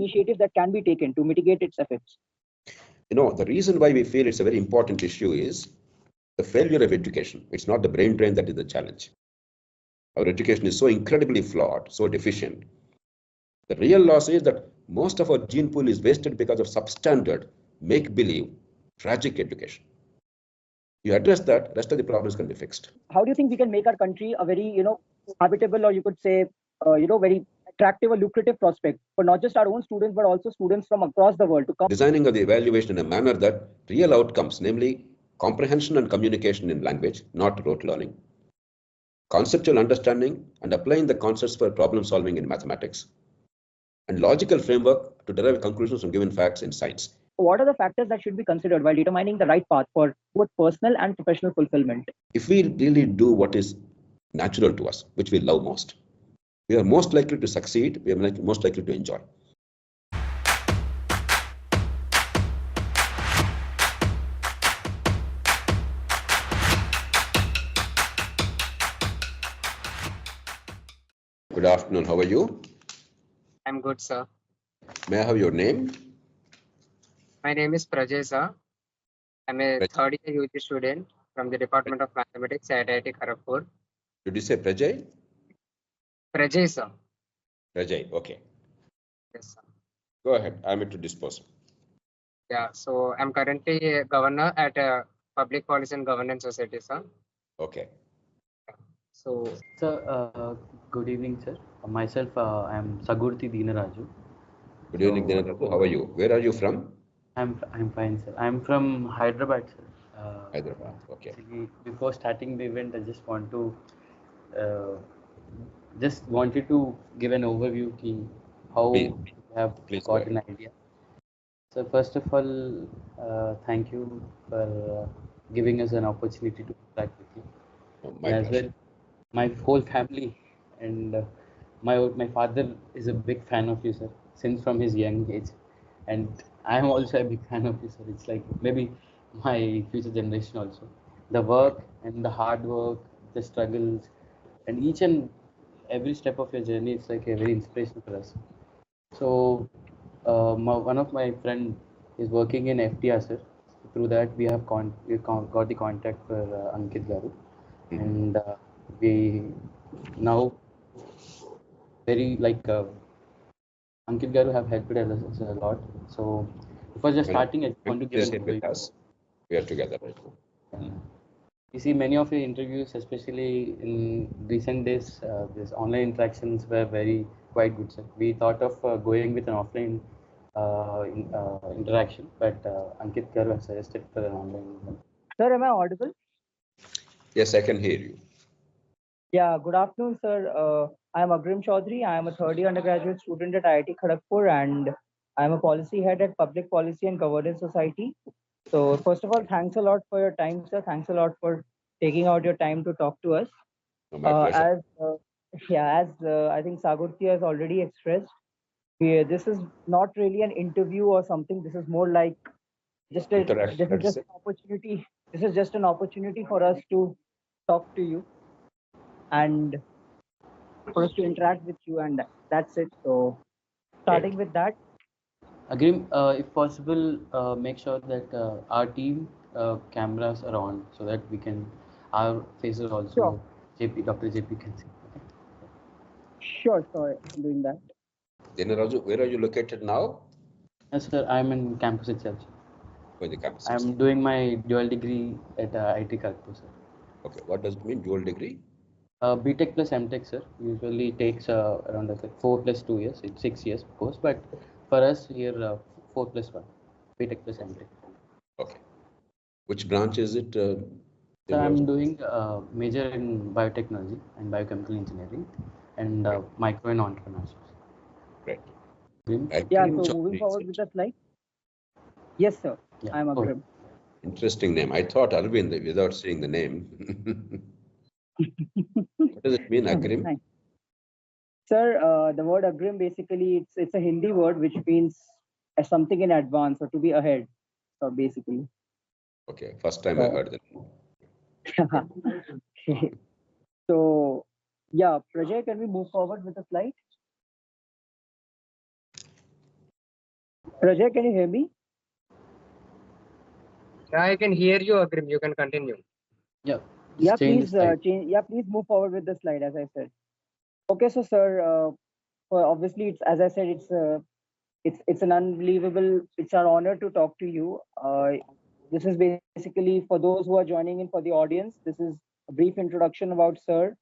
initiatives that can be taken to mitigate its effects? The reason why we feel it's a very important issue is the failure of education. It's not the brain drain that is the challenge. Our education is so incredibly flawed, so deficient. The real loss is that most of our gene pool is wasted because of substandard, make-believe, tragic education. You address that, rest of the problems can be fixed. How do you think we can make our country a very, habitable, or you could say, very attractive or lucrative prospect for not just our own students, but also students from across the world to come? Designing of the evaluation in a manner that real outcomes, namely comprehension and communication in language, not rote learning, conceptual understanding and applying the concepts for problem solving in mathematics, and logical framework to derive conclusions from given facts in science. What are the factors that should be considered while determining the right path for both personal and professional fulfillment? If we really do what is natural to us, which we love most, we are most likely to succeed, we are most likely to enjoy. Good afternoon, how are you? I'm good, sir. May I have your name? My name is Prajay, sir. I'm a third year UG student from the Department of Mathematics at IIT Kharagpur. Did you say Prajay? Prajay, sir. Prajay, okay. Yes, sir. Go ahead, I'm at your disposal. Yeah, so I'm currently a governor at a Public Policy and Governance Society, sir. Okay. So, Sir, good evening, sir. Myself, I am Sagurthi Dinaraju. Good evening, Dinaraju. How are you? Where are you from? I'm fine, sir. I'm from Hyderabad, sir. Hyderabad. Okay. Before starting the event, I just wanted to give an overview of how we have got an idea. So first of all, thank you for giving us an opportunity to interact with you. Oh, my as pleasure. well, my whole family and my father is a big fan of you, sir, since from his young age, and I am also a big fan of you, sir. It's like maybe my future generation also. The work and the hard work, the struggles, and each and every step of your journey, it's like a very inspiration for us. So one of my friend is working in FTR, sir. Through that, we have got the contact for Ankit Garu, and we now very like Ankit Garu have helped us a lot. So before just starting, I just want to give an with overview. us. We are together right now. You see, many of your interviews, especially in recent days, these online interactions were quite good, sir. We thought of going with an offline interaction, but Ankit Garu has suggested for an online one. Sir, am I audible? Yes, I can hear you. Yeah, good afternoon, sir. I am Agrim Chaudhary. I am a third year undergraduate student at IIT Kharagpur, and I am a policy head at Public Policy and Governance Society. So first of all, thanks a lot for your time, sir. Thanks a lot for taking out your time to talk to us. My pleasure. As I think Sagurthi has already expressed, this is not really an interview or something. This is more like this is just an opportunity. This is just an opportunity for us to talk to you and for us to interact with you, and that's it. So starting with that. Agreem, if possible, make sure that our team cameras are on so that our faces also, Sure. Dr. JP can see. Sure, I'm doing that. Dinaraju, where are you located now? Yes, sir, I'm in campus itself. In the campus. I'm doing my dual degree at IIT Kharagpur, sir. Okay, what does it mean, dual degree? BTech plus MTech, sir. Usually takes around 4 plus 2 years. It's 6 years, of course, but for us here, 4 plus 1. BTech plus MTech. Okay. Which branch is it? So I'm doing major in biotechnology and biochemical engineering and micro and entrepreneurship. Right. Yeah, so moving forward with the slide. Yes, sir. Yeah. I'm Agrim. Interesting name. I thought Arvind without seeing the name. What does it mean, Agrim? Sir, the word Agrim basically it's a Hindi word which means something in advance or to be ahead. So basically. Okay, first time I heard that. So yeah, Prajay, can we move forward with the slide? Prajay, can you hear me? Yeah, I can hear you, Agrim. You can continue. Yeah, Yeah, just change the please slide. change. Yeah, please move forward with the slide, as I said. Okay, so sir, well, obviously, it's as I said, it's an unbelievable. It's our honor to talk to you. This is basically for those who are joining in for the audience. This is a brief introduction about sir.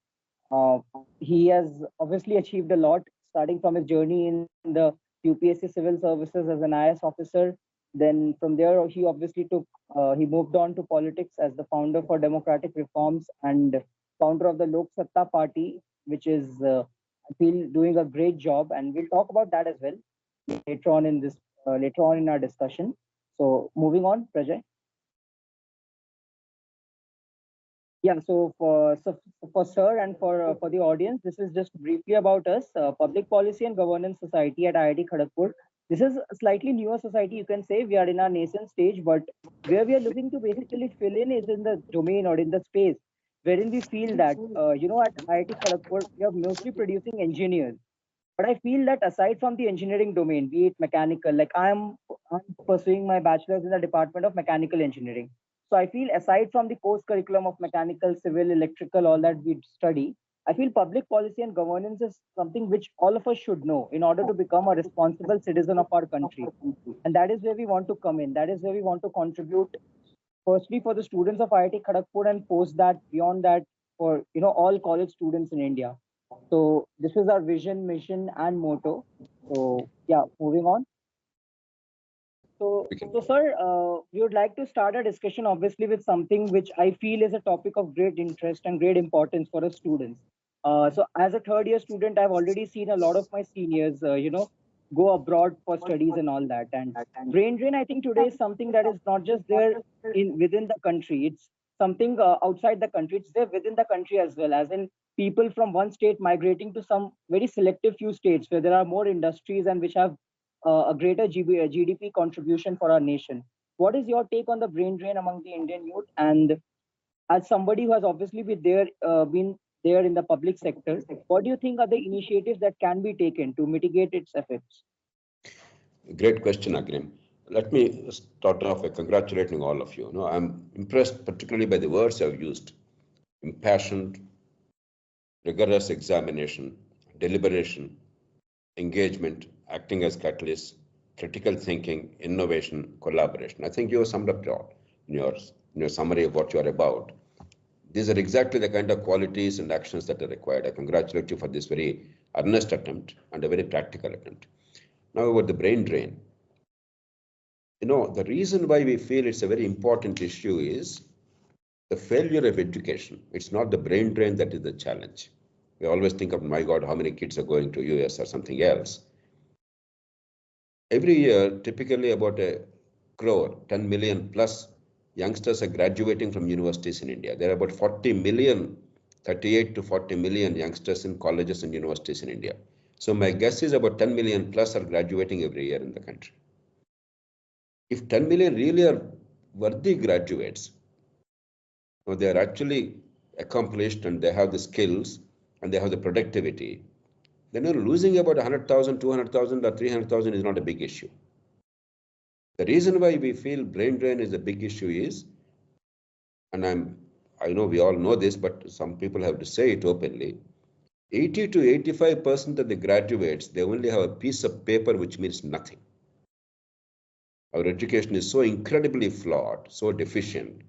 Uh, he has obviously achieved a lot, starting from his journey in the UPSC Civil Services as an IS officer. Then from there, he moved on to politics as the founder for Democratic Reforms and founder of the Lok Satta Party, which is, I feel, doing a great job. And we'll talk about that as well later on in our discussion. So moving on, Prajay. Yeah, for sir and for the audience, this is just briefly about us, Public Policy and Governance Society at IIT Kharagpur. This is a slightly newer society, you can say. We are in our nascent stage, but where we are looking to basically fill in is in the domain or in the space wherein we feel that, at IIT Kharagpur, we are mostly producing engineers. But I feel that aside from the engineering domain, be it mechanical, like I'm pursuing my bachelor's in the Department of Mechanical Engineering. So I feel aside from the course curriculum of mechanical, civil, electrical, all that we study, I feel public policy and governance is something which all of us should know in order to become a responsible citizen of our country. And that is where we want to come in. That is where we want to contribute firstly for the students of IIT Kharagpur and post that beyond that for all college students in India. So this is our vision, mission, and motto. So yeah, moving on. So sir, we would like to start a discussion obviously with something which I feel is a topic of great interest and great importance for us students. So as a third year student, I've already seen a lot of my seniors, go abroad for studies and all that. And brain drain, I think today is something that is not just there in within the country. It's something outside the country. It's there within the country as well, as in people from one state migrating to some very selective few states where there are more industries and which have a greater GDP contribution for our nation. What is your take on the brain drain among the Indian youth? And as somebody who has obviously been there in the public sector, what do you think are the initiatives that can be taken to mitigate its effects? Great question, Agrim. Let me start off by congratulating all of you. I'm impressed particularly by the words I've used: impassioned, rigorous examination, deliberation, engagement, acting as catalyst, critical thinking, innovation, collaboration. I think you have summed up it all in your summary of what you are about. These are exactly the kind of qualities and actions that are required. I congratulate you for this very earnest attempt and a very practical attempt. Now about the brain drain. The reason why we feel it's a very important issue is the failure of education. It's not the brain drain that is the challenge. We always think of, my God, how many kids are going to US or something else. Every year, typically about a crore, 10 million plus youngsters are graduating from universities in India. There are about 40 million, 38 to 40 million youngsters in colleges and universities in India. So my guess is about 10 million plus are graduating every year in the country. If 10 million really are worthy graduates, they are actually accomplished and they have the skills and they have the productivity, then losing about 100,000, 200,000 or 300,000 is not a big issue. The reason why we feel brain drain is a big issue is, and I know we all know this, but some people have to say it openly, 80 to 85% of the graduates, they only have a piece of paper which means nothing. Our education is so incredibly flawed, so deficient.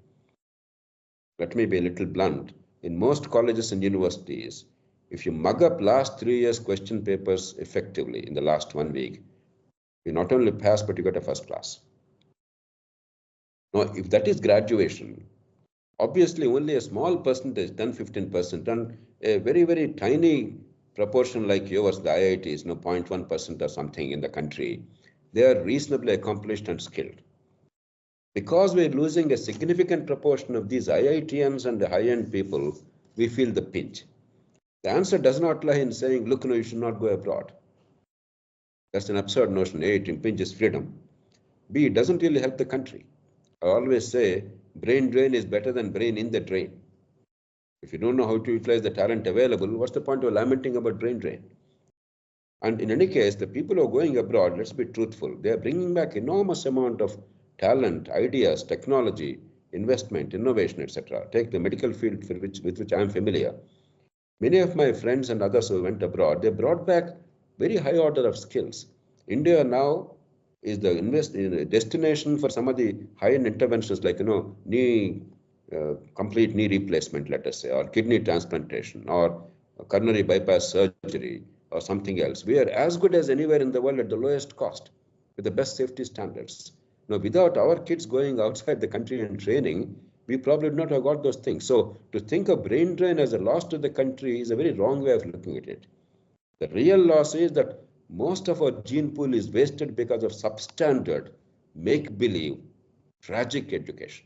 Let me be a little blunt. In most colleges and universities, if you mug up last 3 years question papers effectively in the last 1 week, you not only pass, but you get a first class. Now, if that is graduation, obviously only a small percentage, 10-15%, and a very, very tiny proportion like yours, the IITs, 0.1% or something in the country, they are reasonably accomplished and skilled. Because we're losing a significant proportion of these IITians and the high-end people, we feel the pinch. The answer does not lie in saying, look, you should not go abroad. That's an absurd notion. A, it impinges freedom. B, it doesn't really help the country. I always say, brain drain is better than brain in the drain. If you don't know how to utilize the talent available, what's the point of lamenting about brain drain? And in any case, the people who are going abroad, let's be truthful, they are bringing back enormous amount of talent, ideas, technology, investment, innovation, etc. Take the medical field with which I am familiar. Many of my friends and others who went abroad, they brought back very high order of skills. India now is the destination for some of the high-end interventions like, complete knee replacement, let us say, or kidney transplantation, or coronary bypass surgery, or something else. We are as good as anywhere in the world at the lowest cost, with the best safety standards. Now, without our kids going outside the country and training, we probably would not have got those things. So, to think of brain drain as a loss to the country is a very wrong way of looking at it. The real loss is that most of our gene pool is wasted because of substandard, make-believe, tragic education.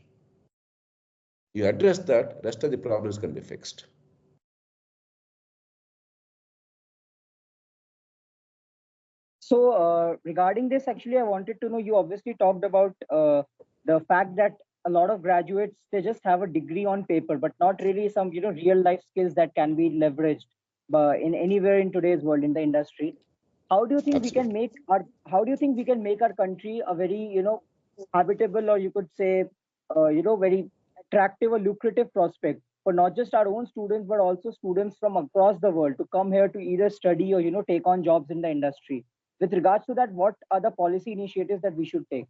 You address that, rest of the problems can be fixed. So regarding this, actually, I wanted to know, you obviously talked about the fact that a lot of graduates, they just have a degree on paper, but not really some, real life skills that can be leveraged in anywhere in today's world in the industry. How do you think Absolutely. how do you think we can make our country a very, habitable, or you could say, very attractive or lucrative prospect for not just our own students, but also students from across the world to come here to either study or, take on jobs in the industry? With regards to that, what are the policy initiatives that we should take?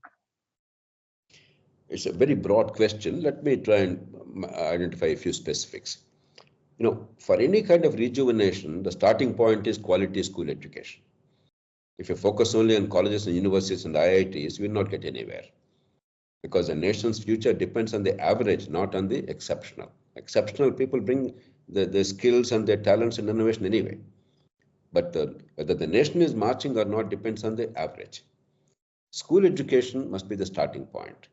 It's a very broad question. Let me try and identify a few specifics. For any kind of rejuvenation, the starting point is quality school education. If you focus only on colleges and universities and IITs, you will not get anywhere. Because a nation's future depends on the average, not on the exceptional. Exceptional people bring the skills and their talents and innovation anyway. But whether the nation is marching or not depends on the average. School education must be the starting point.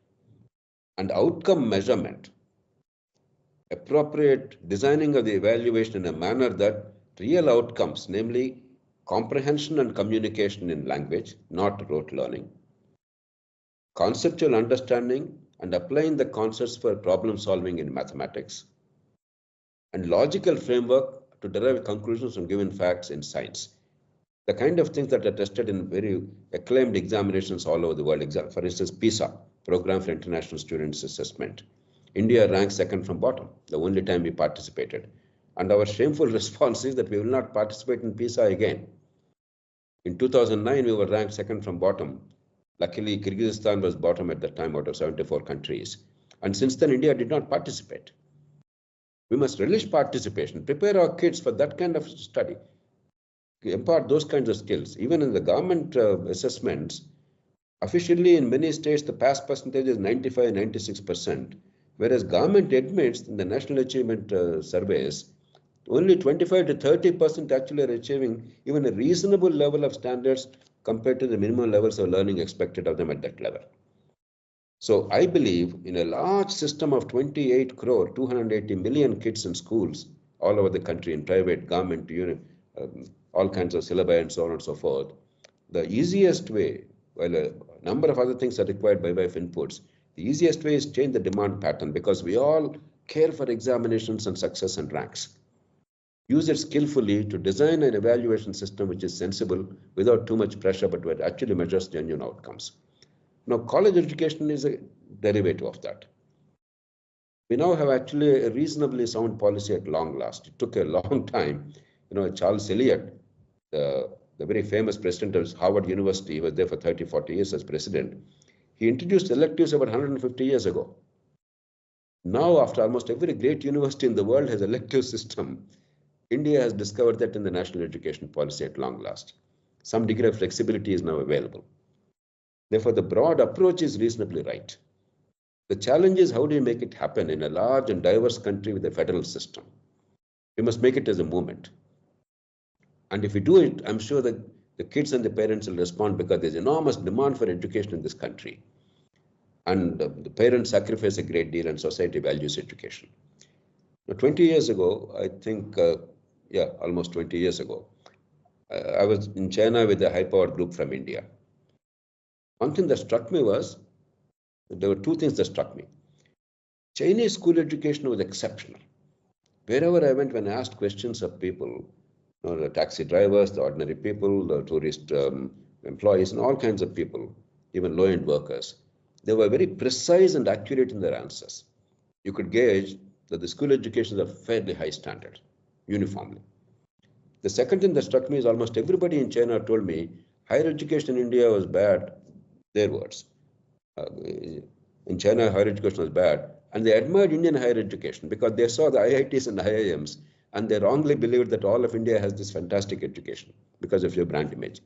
And outcome measurement, appropriate designing of the evaluation in a manner that real outcomes, namely comprehension and communication in language, not rote learning, conceptual understanding and applying the concepts for problem solving in mathematics, and logical framework to derive conclusions from given facts in science. The kind of things that are tested in very acclaimed examinations all over the world. For instance, PISA, Program for International Students Assessment. India ranks second from bottom, the only time we participated. And our shameful response is that we will not participate in PISA again. In 2009, we were ranked second from bottom. Luckily, Kyrgyzstan was bottom at that time out of 74 countries. And since then, India did not participate. We must relish participation, prepare our kids for that kind of study, impart those kinds of skills. Even in the government assessments, officially in many states, the pass percentage is 95, 96%, whereas government admits in the national achievement surveys, only 25 to 30% actually are achieving even a reasonable level of standards compared to the minimum levels of learning expected of them at that level. So I believe in a large system of 28 crore, 280 million kids in schools all over the country, in private, government, all kinds of syllabi and so on and so forth. The easiest way, while a number of other things are required by way of inputs, the easiest way is change the demand pattern, because we all care for examinations and success and ranks. Use it skillfully to design an evaluation system which is sensible without too much pressure, but actually measures genuine outcomes. Now, college education is a derivative of that. We now have actually a reasonably sound policy at long last. It took a long time. Charles Eliot, the very famous president of Harvard University, he was there for 30, 40 years as president. He introduced electives about 150 years ago. Now, after almost every great university in the world has an elective system, India has discovered that in the national education policy at long last. Some degree of flexibility is now available. Therefore, the broad approach is reasonably right. The challenge is, how do you make it happen in a large and diverse country with a federal system? We must make it as a movement. And if we do it, I'm sure that the kids and the parents will respond, because there's enormous demand for education in this country. And the parents sacrifice a great deal and society values education. Now, 20 years ago, I think, almost 20 years ago, I was in China with a high-powered group from India. One thing that struck me was, there were two things that struck me. Chinese school education was exceptional. Wherever I went, when I asked questions of people, The taxi drivers, the ordinary people, the tourist employees, and all kinds of people, even low-end workers. They were very precise and accurate in their answers. You could gauge that the school education is a fairly high standard, uniformly. The second thing that struck me is almost everybody in China told me higher education in India was bad, their words. In China, higher education was bad, and they admired Indian higher education because they saw the IITs and IIMs, and they wrongly believed that all of India has this fantastic education because of your brand image.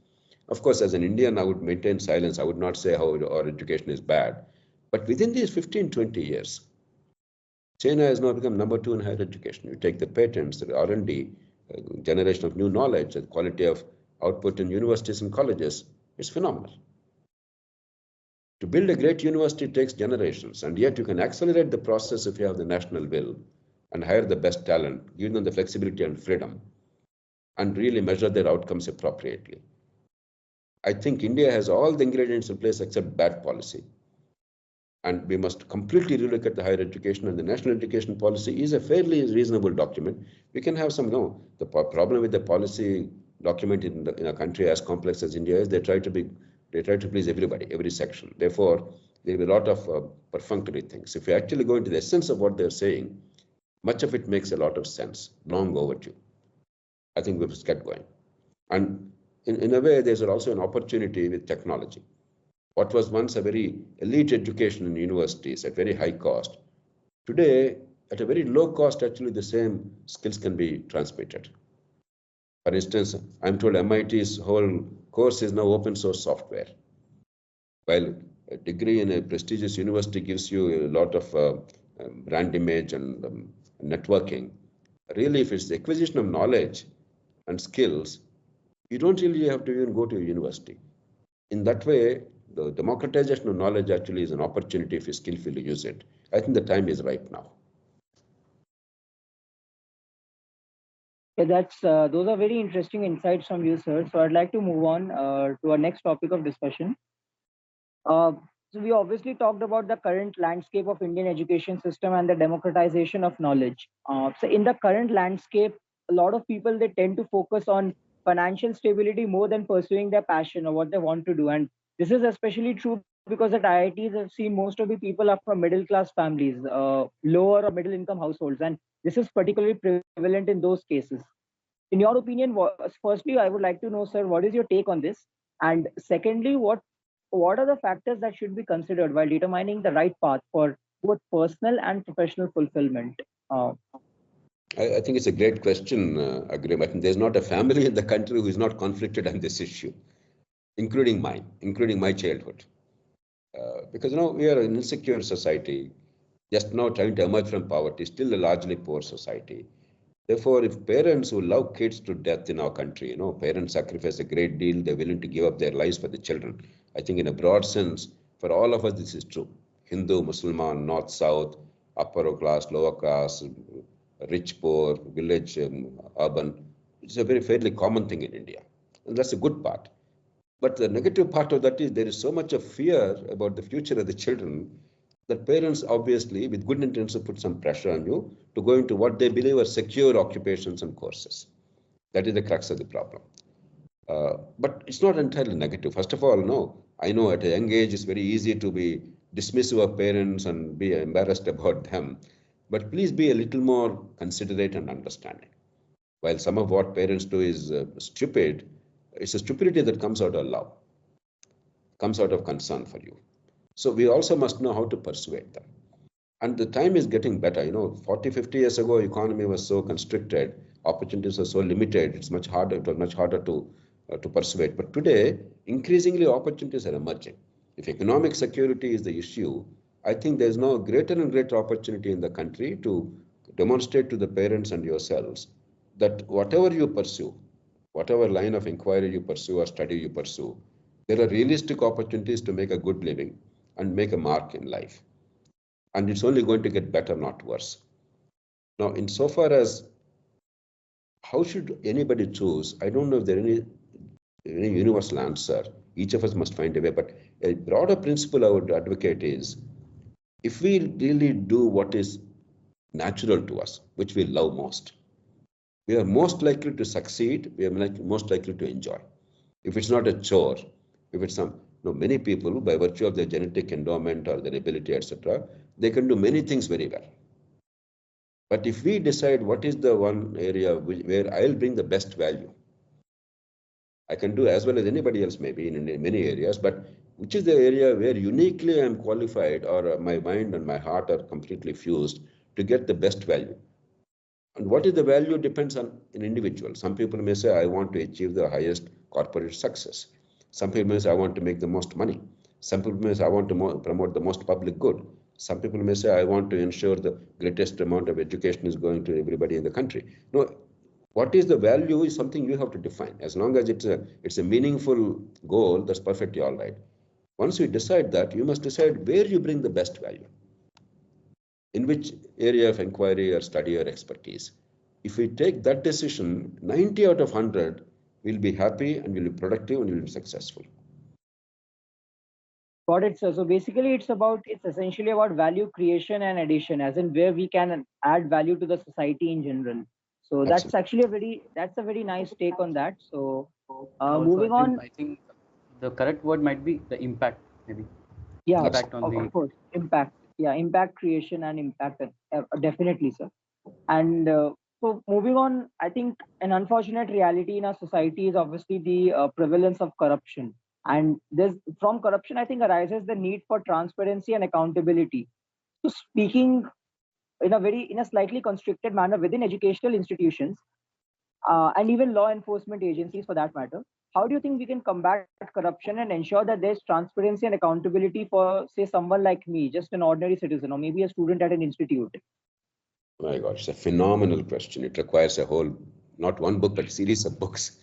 Of course, as an Indian, I would maintain silence. I would not say how our education is bad. But within these 15, 20 years, China has now become number 2 in higher education. You take the patents, the R&D, generation of new knowledge, the quality of output in universities and colleges, it's phenomenal. To build a great university takes generations, and yet you can accelerate the process if you have the national will and hire the best talent, give them the flexibility and freedom, and really measure their outcomes appropriately. I think India has all the ingredients in place except bad policy. And we must completely relook at the higher education, and the national education policy is a fairly reasonable document. We can have some, no, the problem with the policy document in a country as complex as India is, they try to please everybody, every section. Therefore, there will be a lot of perfunctory things. If you actually go into the essence of what they're saying, much of it makes a lot of sense, long overdue. I think we must get going. And in a way, there's also an opportunity with technology. What was once a very elite education in universities at very high cost, today, at a very low cost, actually the same skills can be transmitted. For instance, I'm told MIT's whole course is now open source software. While a degree in a prestigious university gives you a lot of brand image and networking, really, if it's the acquisition of knowledge and skills, you don't really have to even go to a university. In that way, the democratization of knowledge actually is an opportunity if you skillfully use it. I think the time is right now. Yeah, those are very interesting insights from you, sir. So I'd like to move on to our next topic of discussion. So we obviously talked about the current landscape of Indian education system and the democratization of knowledge. So in the current landscape, a lot of people, they tend to focus on financial stability more than pursuing their passion or what they want to do. And this is especially true because at IITs, I've seen most of the people are from middle class families, lower or middle income households, and this is particularly prevalent in those cases. In your opinion, firstly, I would like to know, sir, what is your take on this? And secondly, what are the factors that should be considered while determining the right path for both personal and professional fulfillment? I think it's a great question, Agrim. I think there's not a family in the country who is not conflicted on this issue, including mine, including my childhood. Because we are an insecure society, just now trying to emerge from poverty, still a largely poor society. Therefore, if parents who love kids to death in our country, parents sacrifice a great deal, they're willing to give up their lives for the children. I think in a broad sense, for all of us, this is true. Hindu, Muslim, North, South, upper class, lower class, rich, poor, village, urban. It's a very fairly common thing in India. And that's a good part. But the negative part of that is there is so much of fear about the future of the children that parents obviously, with good intentions, put some pressure on you to go into what they believe are secure occupations and courses. That is the crux of the problem. But it's not entirely negative. First of all, no, I know at a young age it's very easy to be dismissive of parents and be embarrassed about them. But please be a little more considerate and understanding. While some of what parents do is stupid, it's a stupidity that comes out of love, comes out of concern for you. So we also must know how to persuade them. And the time is getting better. 40, 50 years ago, economy was so constricted, opportunities are so limited, it was much harder to persuade. But today, increasingly opportunities are emerging. If economic security is the issue, I think there's now a greater and greater opportunity in the country to demonstrate to the parents and yourselves that whatever you pursue, whatever line of inquiry you pursue or study you pursue, there are realistic opportunities to make a good living and make a mark in life. And it's only going to get better, not worse. Now, insofar as how should anybody choose, I don't know if there is any universal answer. Each of us must find a way. But a broader principle I would advocate is, if we really do what is natural to us, which we love most, we are most likely to succeed, we are most likely to enjoy. If it's not a chore, if it's some, many people by virtue of their genetic endowment or their ability, etc., they can do many things very well. But if we decide what is the one area where I'll bring the best value, I can do as well as anybody else maybe in many areas, but which is the area where uniquely I'm qualified or my mind and my heart are completely fused to get the best value. And what is the value depends on an individual. Some people may say, I want to achieve the highest corporate success. Some people may say, I want to make the most money. Some people may say, I want to promote the most public good. Some people may say, I want to ensure the greatest amount of education is going to everybody in the country. No, what is the value is something you have to define. As long as it's a meaningful goal, that's perfectly all right. Once you decide that, you must decide where you bring the best value. In which area of inquiry or study or expertise. If we take that decision, 90 out of 100 will be happy and will be productive and will be successful. Got it, sir. So basically it's essentially about value creation and addition, as in where we can add value to the society in general. So that's actually that's a very nice take on that. So moving on. I think the correct word might be the impact, maybe. Yeah, impact on of course, impact. Yeah, impact creation and impact, definitely, sir. And so moving on, I think an unfortunate reality in our society is obviously the prevalence of corruption. And from corruption, I think arises the need for transparency and accountability. So speaking in a slightly constricted manner within educational institutions, and even law enforcement agencies for that matter, how do you think we can combat corruption and ensure that there's transparency and accountability for, say, someone like me, just an ordinary citizen, or maybe a student at an institute? Oh my gosh, it's a phenomenal question. It requires a whole, not one book, but a series of books.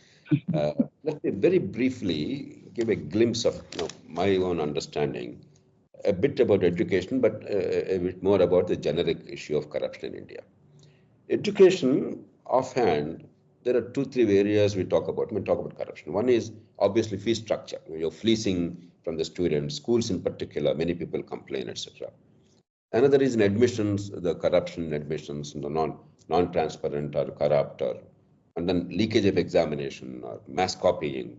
Let me very briefly give a glimpse of my own understanding, a bit about education, but a bit more about the generic issue of corruption in India. Education, offhand, there are 2-3 areas we talk about when we talk about corruption. One is obviously fee structure. You're fleecing from the students, schools in particular, many people complain, etc. Another is in admissions, the corruption in admissions, the non-transparent or corrupt, and then leakage of examination or mass copying.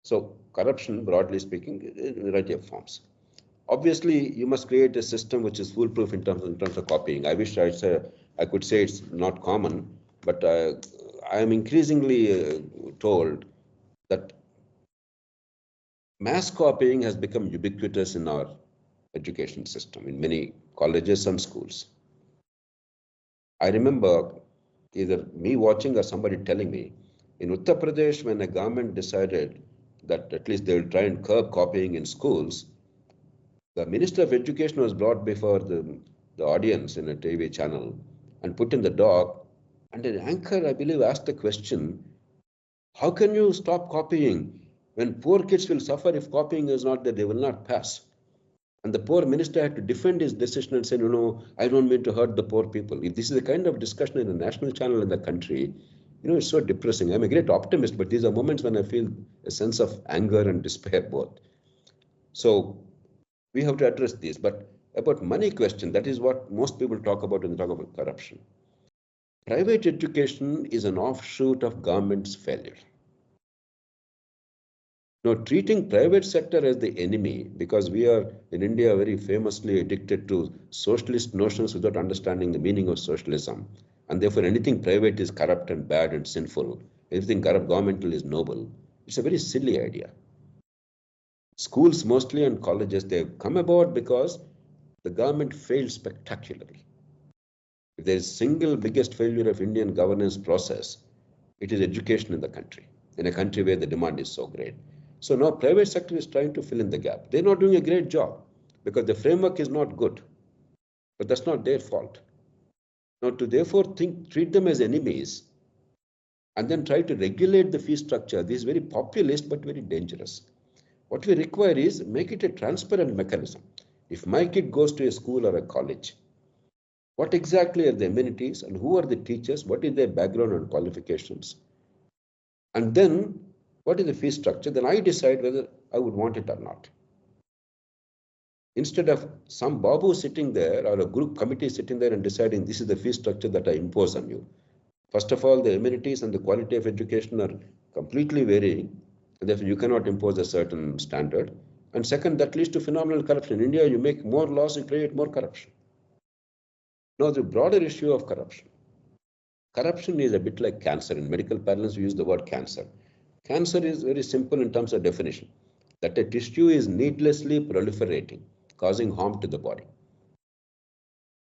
So corruption, broadly speaking, in a variety of forms. Obviously, you must create a system which is foolproof in terms of copying. I wish I could say it's not common, but I am increasingly told that mass copying has become ubiquitous in our education system in many colleges and schools. I remember either me watching or somebody telling me in Uttar Pradesh, when a government decided that at least they will try and curb copying in schools, the Minister of Education was brought before the audience in a TV channel and put in the dock, and an anchor, I believe, asked the question, how can you stop copying when poor kids will suffer if copying is not there, they will not pass. And the poor minister had to defend his decision and say, no, I don't mean to hurt the poor people. If this is the kind of discussion in a national channel in the country, it's so depressing. I'm a great optimist, but these are moments when I feel a sense of anger and despair both. So we have to address this. But about money question, that is what most people talk about when they talk about corruption. Private education is an offshoot of government's failure. Now, treating private sector as the enemy, because we are in India very famously addicted to socialist notions without understanding the meaning of socialism, and therefore anything private is corrupt and bad and sinful, everything corrupt governmental is noble. It's a very silly idea. Schools mostly and colleges, they have come about because the government failed spectacularly. If there is single biggest failure of Indian governance process, it is education in the country, in a country where the demand is so great. So now private sector is trying to fill in the gap. They're not doing a great job because the framework is not good, but that's not their fault. Now to therefore treat them as enemies and then try to regulate the fee structure, this is very populist but very dangerous. What we require is make it a transparent mechanism. If my kid goes to a school or a college, what exactly are the amenities and who are the teachers? What is their background and qualifications? And then what is the fee structure? Then I decide whether I would want it or not. Instead of some babu sitting there or a group committee sitting there and deciding this is the fee structure that I impose on you. First of all, the amenities and the quality of education are completely varying, and therefore you cannot impose a certain standard. And second, that leads to phenomenal corruption. In India, you make more laws, you create more corruption. Now, the broader issue of corruption. Corruption is a bit like cancer. In medical parlance, we use the word cancer. Cancer is very simple in terms of definition, that a tissue is needlessly proliferating, causing harm to the body.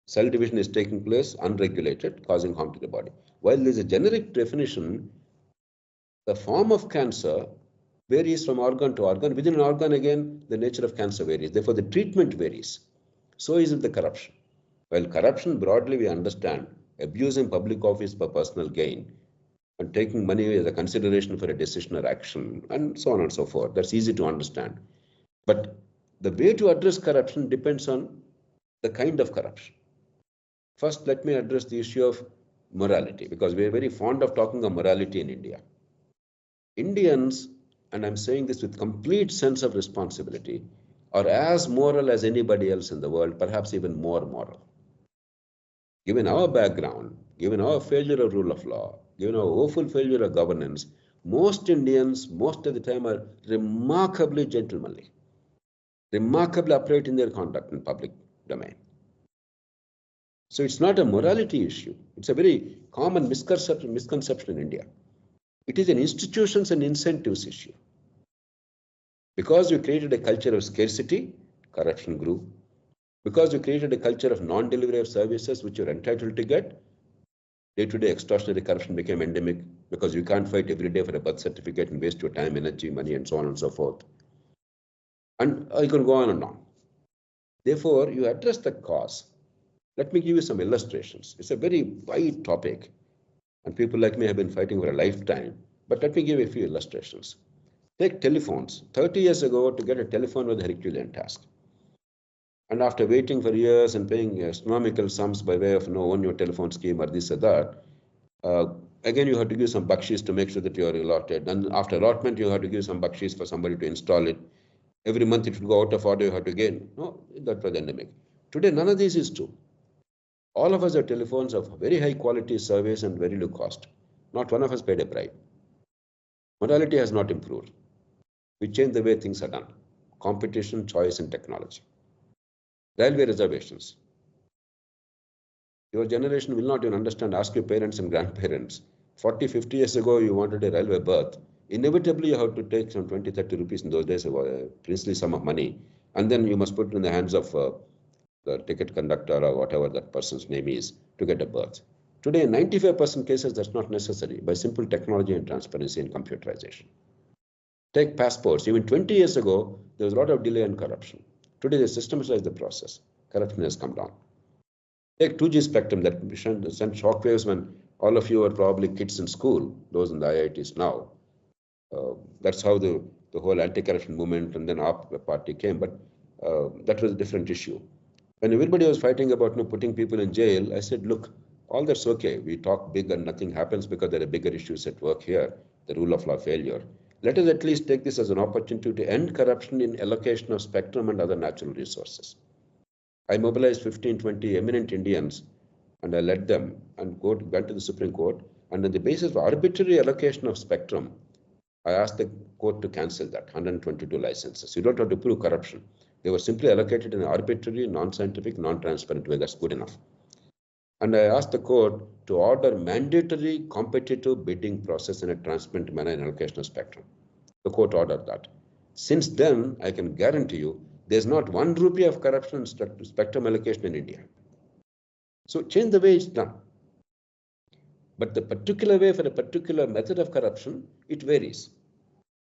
Cell division is taking place unregulated, causing harm to the body. While there is a generic definition, the form of cancer varies from organ to organ. Within an organ, again, the nature of cancer varies. Therefore, the treatment varies. So is it the corruption. While corruption, broadly, we understand abusing public office for personal gain and taking money as a consideration for a decision or action, and so on and so forth. That's easy to understand. But the way to address corruption depends on the kind of corruption. First, let me address the issue of morality, because we are very fond of talking of morality in India. Indians, and I'm saying this with complete sense of responsibility, are as moral as anybody else in the world, perhaps even more moral. Given our background, given our failure of rule of law, given our woeful failure of governance, most Indians, most of the time, are remarkably gentlemanly, remarkably upright in their conduct in public domain. So it's not a morality issue. It's a very common misconception in India. It is an institutions and incentives issue. Because you created a culture of scarcity, corruption grew. Because you created a culture of non-delivery of services which you're entitled to get, day-to-day extortionary corruption became endemic, because you can't fight every day for a birth certificate and waste your time, energy, money, and so on and so forth. And you can go on and on. Therefore, you address the cause. Let me give you some illustrations. It's a very wide topic, and people like me have been fighting for a lifetime. But let me give you a few illustrations. Take telephones. 30 years ago, to get a telephone was a Herculean task. And after waiting for years and paying astronomical sums by way of own your telephone scheme or this or that, again you have to give some bakshees to make sure that you are allotted. And after allotment, you have to give some bakshees for somebody to install it. Every month it will go out of order, you have to gain. No, that was endemic. Today, none of this is true. All of us have telephones of very high quality service and very low cost. Not one of us paid a bribe. Morality has not improved. We change the way things are done. Competition, choice, and technology. Railway reservations. Your generation will not even understand. Ask your parents and grandparents. 40, 50 years ago, you wanted a railway berth. Inevitably, you have to take some 20, 30 rupees in those days, a princely sum of money. And then you must put it in the hands of the ticket conductor or whatever that person's name is to get a berth. Today, in 95% cases, that's not necessary by simple technology and transparency and computerization. Take passports. Even 20 years ago, there was a lot of delay and corruption. Today, they systematize the process. Corruption has come down. Take 2G spectrum that sent shockwaves when all of you were probably kids in school, those in the IITs now. That's how the whole anti-corruption movement and then our party came. But that was a different issue. When everybody was fighting about putting people in jail, I said, look, all that's okay. We talk big and nothing happens because there are bigger issues at work here, the rule of law failure. Let us at least take this as an opportunity to end corruption in allocation of spectrum and other natural resources. I mobilized 15, 20 eminent Indians, and I led them and went to the Supreme Court. And on the basis of arbitrary allocation of spectrum, I asked the court to cancel that 122 licenses. You don't have to prove corruption. They were simply allocated in an arbitrary, non-scientific, non-transparent way. That's good enough. And I asked the court to order mandatory competitive bidding process in a transparent manner in allocation of spectrum. The court ordered that. Since then, I can guarantee you, there's not 1 rupee of corruption in spectrum allocation in India. So change the way it's done. But the particular way for a particular method of corruption, it varies,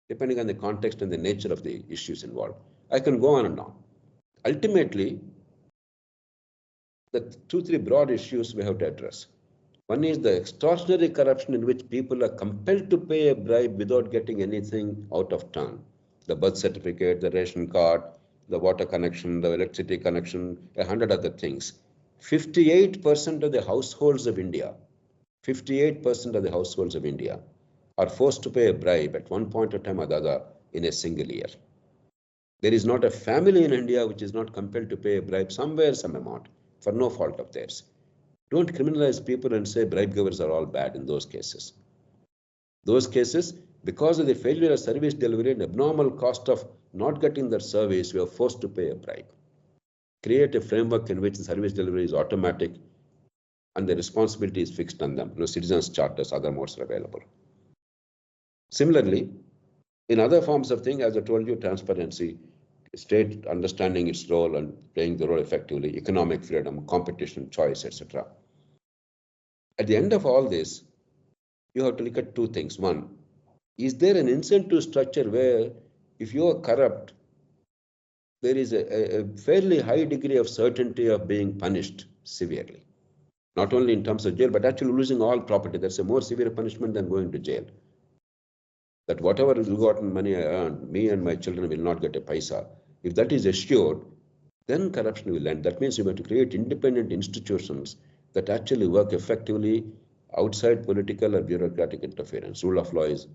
depending on the context and the nature of the issues involved. I can go on and on. Ultimately, the 2-3 broad issues we have to address. One is the extraordinary corruption in which people are compelled to pay a bribe without getting anything out of turn. The birth certificate, the ration card, the water connection, the electricity connection, 100 other things. 58% of the households of India, 58% of the households of India are forced to pay a bribe at one point of time or the other in a single year. There is not a family in India which is not compelled to pay a bribe somewhere, some amount, for no fault of theirs. Don't criminalize people and say bribe givers are all bad in those cases. Those cases, because of the failure of service delivery and abnormal cost of not getting that service, we are forced to pay a bribe. Create a framework in which the service delivery is automatic and the responsibility is fixed on them. Citizens' charters, other modes are available. Similarly, in other forms of thing, as I told you, transparency, state understanding its role and playing the role effectively, economic freedom, competition, choice, etc. At the end of all this, you have to look at two things. One, is there an incentive structure where if you are corrupt, there is a fairly high degree of certainty of being punished severely? Not only in terms of jail, but actually losing all property. That's a more severe punishment than going to jail. That whatever ill-gotten money I earned, me and my children will not get a paisa. If that is assured, then corruption will end. That means you have to create independent institutions that actually work effectively outside political or bureaucratic interference. Rule of law is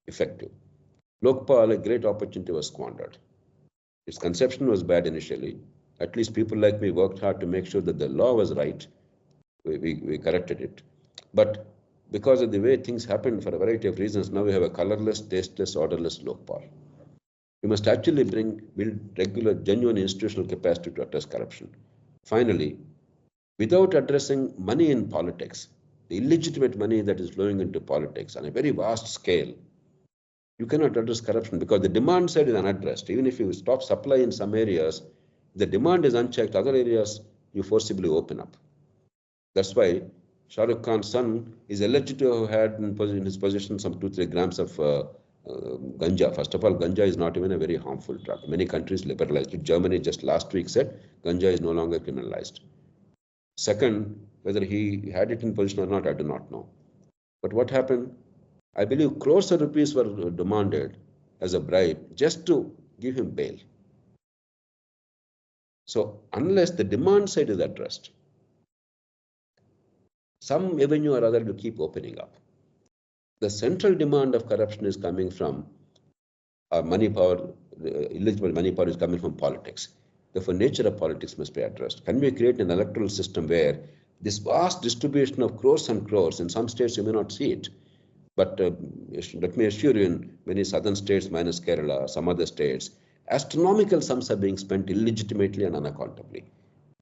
effective. Lokpal, a great opportunity was squandered. Its conception was bad initially. At least people like me worked hard to make sure that the law was right. We corrected it. But because of the way things happened for a variety of reasons, now we have a colorless, tasteless, orderless Lokpal. We must actually build regular, genuine institutional capacity to address corruption. Finally, without addressing money in politics, the illegitimate money that is flowing into politics on a very vast scale, you cannot address corruption because the demand side is unaddressed. Even if you stop supply in some areas, the demand is unchecked. Other areas, you forcibly open up. That's why Shah Rukh Khan's son is alleged to have had in his possession some 2-3 grams of ganja. First of all, ganja is not even a very harmful drug. Many countries liberalized it. Germany just last week said ganja is no longer criminalized. Second, whether he had it in possession or not, I do not know. But what happened? I believe crores of rupees were demanded as a bribe just to give him bail. So unless the demand side is addressed, some avenue or other will keep opening up. The central demand of corruption is coming from money power, illegitimate money power is coming from politics. Therefore, nature of politics must be addressed. Can we create an electoral system where this vast distribution of crores and crores, in some states you may not see it, but let me assure you, in many southern states minus Kerala, some other states, astronomical sums are being spent illegitimately and unaccountably.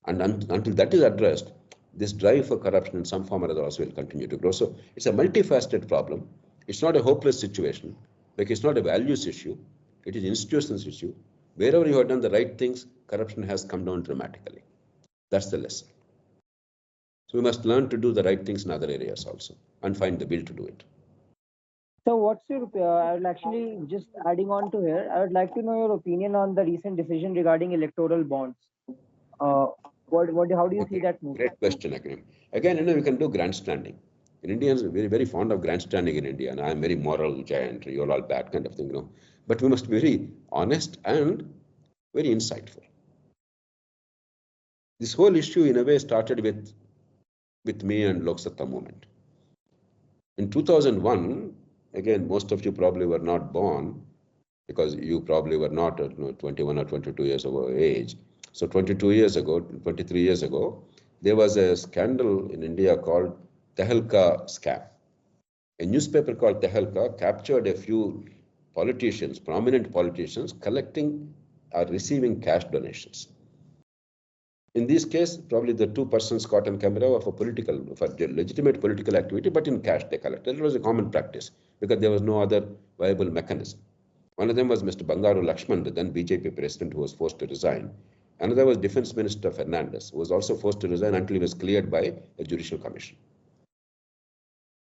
And until that is addressed, this drive for corruption in some form or other also will continue to grow. So it's a multifaceted problem. It's not a hopeless situation. Like it's not a values issue. It is institutions issue. Wherever you have done the right things, corruption has come down dramatically. That's the lesson. So we must learn to do the right things in other areas also and find the will to do it. So what's your, I would actually just adding on to here, I would like to know your opinion on the recent decision regarding electoral bonds. How do you see that move? Great question, Akram. Again, we can do grandstanding. In Indians, we're very, very fond of grandstanding in India, and I'm very moral giant, you're all bad kind of thing, But we must be very honest and very insightful. This whole issue, in a way, started with me and Lok Satta movement. In 2001, again, most of you probably were not born because you probably were not 21 or 22 years of age. So 22 years ago, 23 years ago, there was a scandal in India called Tehelka scam. A newspaper called Tehelka captured a few politicians, prominent politicians, collecting or receiving cash donations. In this case, probably the two persons caught on camera were for legitimate political activity, but in cash they collected. It was a common practice because there was no other viable mechanism. One of them was Mr. Bangaru Lakshman, the then BJP president, who was forced to resign. Another was Defense Minister Fernandez, who was also forced to resign until he was cleared by a judicial commission.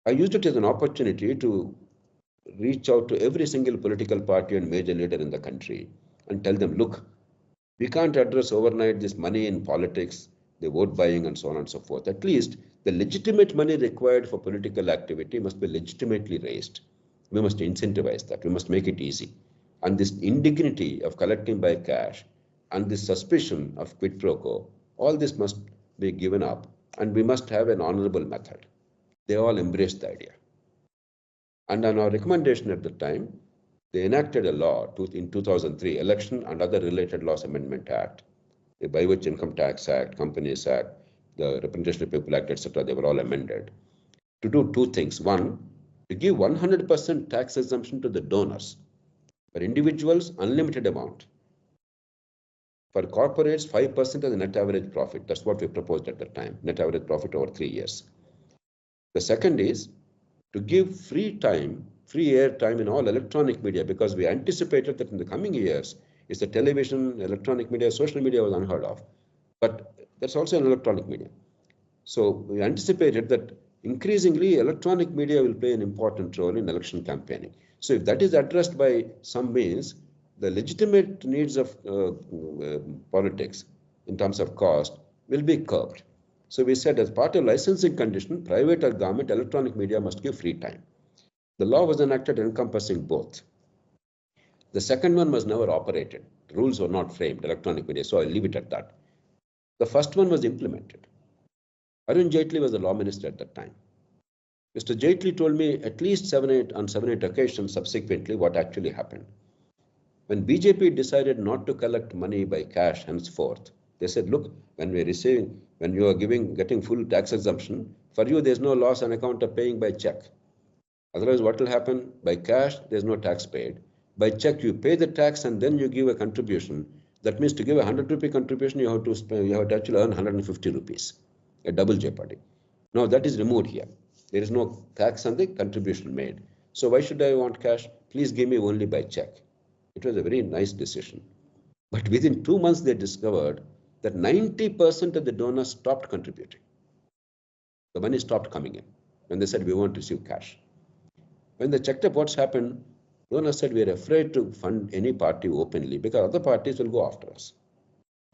I used it as an opportunity to reach out to every single political party and major leader in the country and tell them, look, we can't address overnight this money in politics, the vote buying and so on and so forth. At least the legitimate money required for political activity must be legitimately raised. We must incentivize that. We must make it easy. And this indignity of collecting by cash and this suspicion of quid pro quo, all this must be given up and we must have an honorable method. They all embraced the idea. And on our recommendation at the time, they enacted a law in 2003, Election and Other Related Laws Amendment Act, the By Which Income Tax Act, Companies Act, the Representation of People Act, etc., they were all amended to do two things. One, to give 100% tax exemption to the donors. For individuals, unlimited amount. For corporates, 5% of the net average profit. That's what we proposed at the time, net average profit over 3 years. The second is to give free air time in all electronic media, because we anticipated that in the coming years, it's the television, electronic media, social media was unheard of. But that's also an electronic media. So we anticipated that increasingly electronic media will play an important role in election campaigning. So if that is addressed by some means, the legitimate needs of politics in terms of cost will be curbed. So we said as part of licensing condition, private or government electronic media must give free time. The law was enacted encompassing both. The second one was never operated. The rules were not framed, electronic media, so I'll leave it at that. The first one was implemented. Arun Jaitley was the law minister at that time. Mr. Jaitley told me at least 7-8 occasions subsequently what actually happened. When BJP decided not to collect money by cash henceforth, they said, look, when you are getting full tax exemption, for you there's no loss on account of paying by check. Otherwise, what will happen? By cash, there's no tax paid. By check, you pay the tax and then you give a contribution. That means to give a 100 rupee contribution, you have to actually earn 150 rupees, a double jeopardy. Now that is removed here. There is no tax on the contribution made. So why should I want cash? Please give me only by check. It was a very nice decision. But within 2 months, they discovered that 90% of the donors stopped contributing. The money stopped coming in when they said, we won't receive cash. When they checked up what's happened, donors said, we are afraid to fund any party openly because other parties will go after us.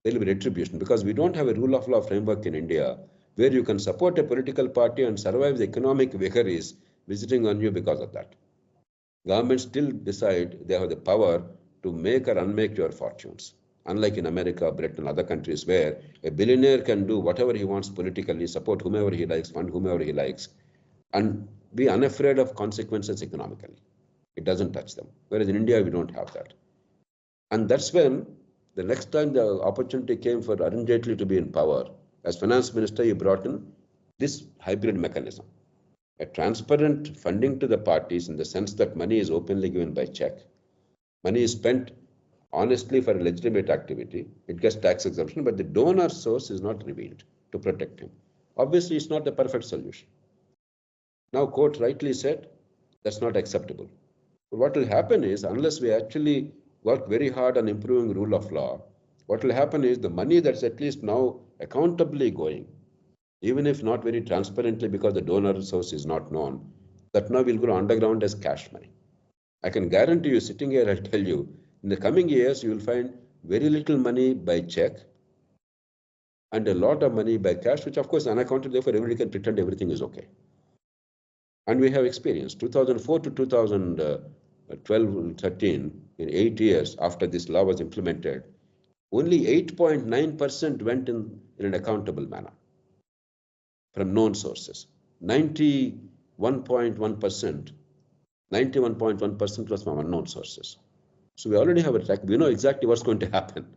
There will be retribution because we don't have a rule of law framework in India where you can support a political party and survive the economic vagaries visiting on you because of that. Governments still decide they have the power to make or unmake your fortunes. Unlike in America, Britain, other countries where a billionaire can do whatever he wants politically, support whomever he likes, fund whomever he likes, and be unafraid of consequences economically. It doesn't touch them. Whereas in India, we don't have that. And that's when the next time the opportunity came for Arun Jaitley to be in power, as finance minister, he brought in this hybrid mechanism. A transparent funding to the parties in the sense that money is openly given by check. Money is spent honestly for a legitimate activity. It gets tax exemption, but the donor source is not revealed to protect him. Obviously, it's not the perfect solution. Now, court rightly said that's not acceptable. But what will happen is, unless we actually work very hard on improving rule of law, what will happen is the money that's at least now accountably going, even if not very transparently because the donor source is not known, that now will go underground as cash money. I can guarantee you, sitting here, I'll tell you, in the coming years, you will find very little money by check and a lot of money by cash, which of course is unaccounted, therefore everybody can pretend everything is okay. And we have experience, 2004 to 2012-13, in 8 years after this law was implemented, only 8.9% went in an accountable manner from known sources. 91.1% was from unknown sources. So we already have a track. We know exactly what's going to happen.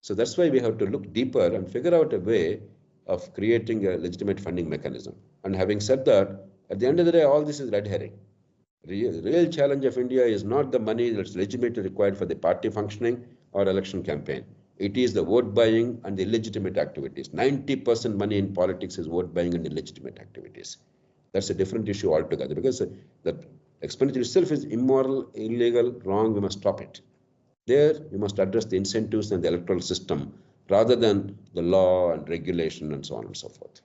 So that's why we have to look deeper and figure out a way of creating a legitimate funding mechanism. And having said that, at the end of the day, all this is red herring. Real challenge of India is not the money that's legitimately required for the party functioning or election campaign. It is the vote buying and the illegitimate activities. 90% money in politics is vote buying and illegitimate activities. That's a different issue altogether because the expenditure itself is immoral, illegal, wrong. We must stop it. There, you must address the incentives and the electoral system rather than the law and regulation and so on and so forth.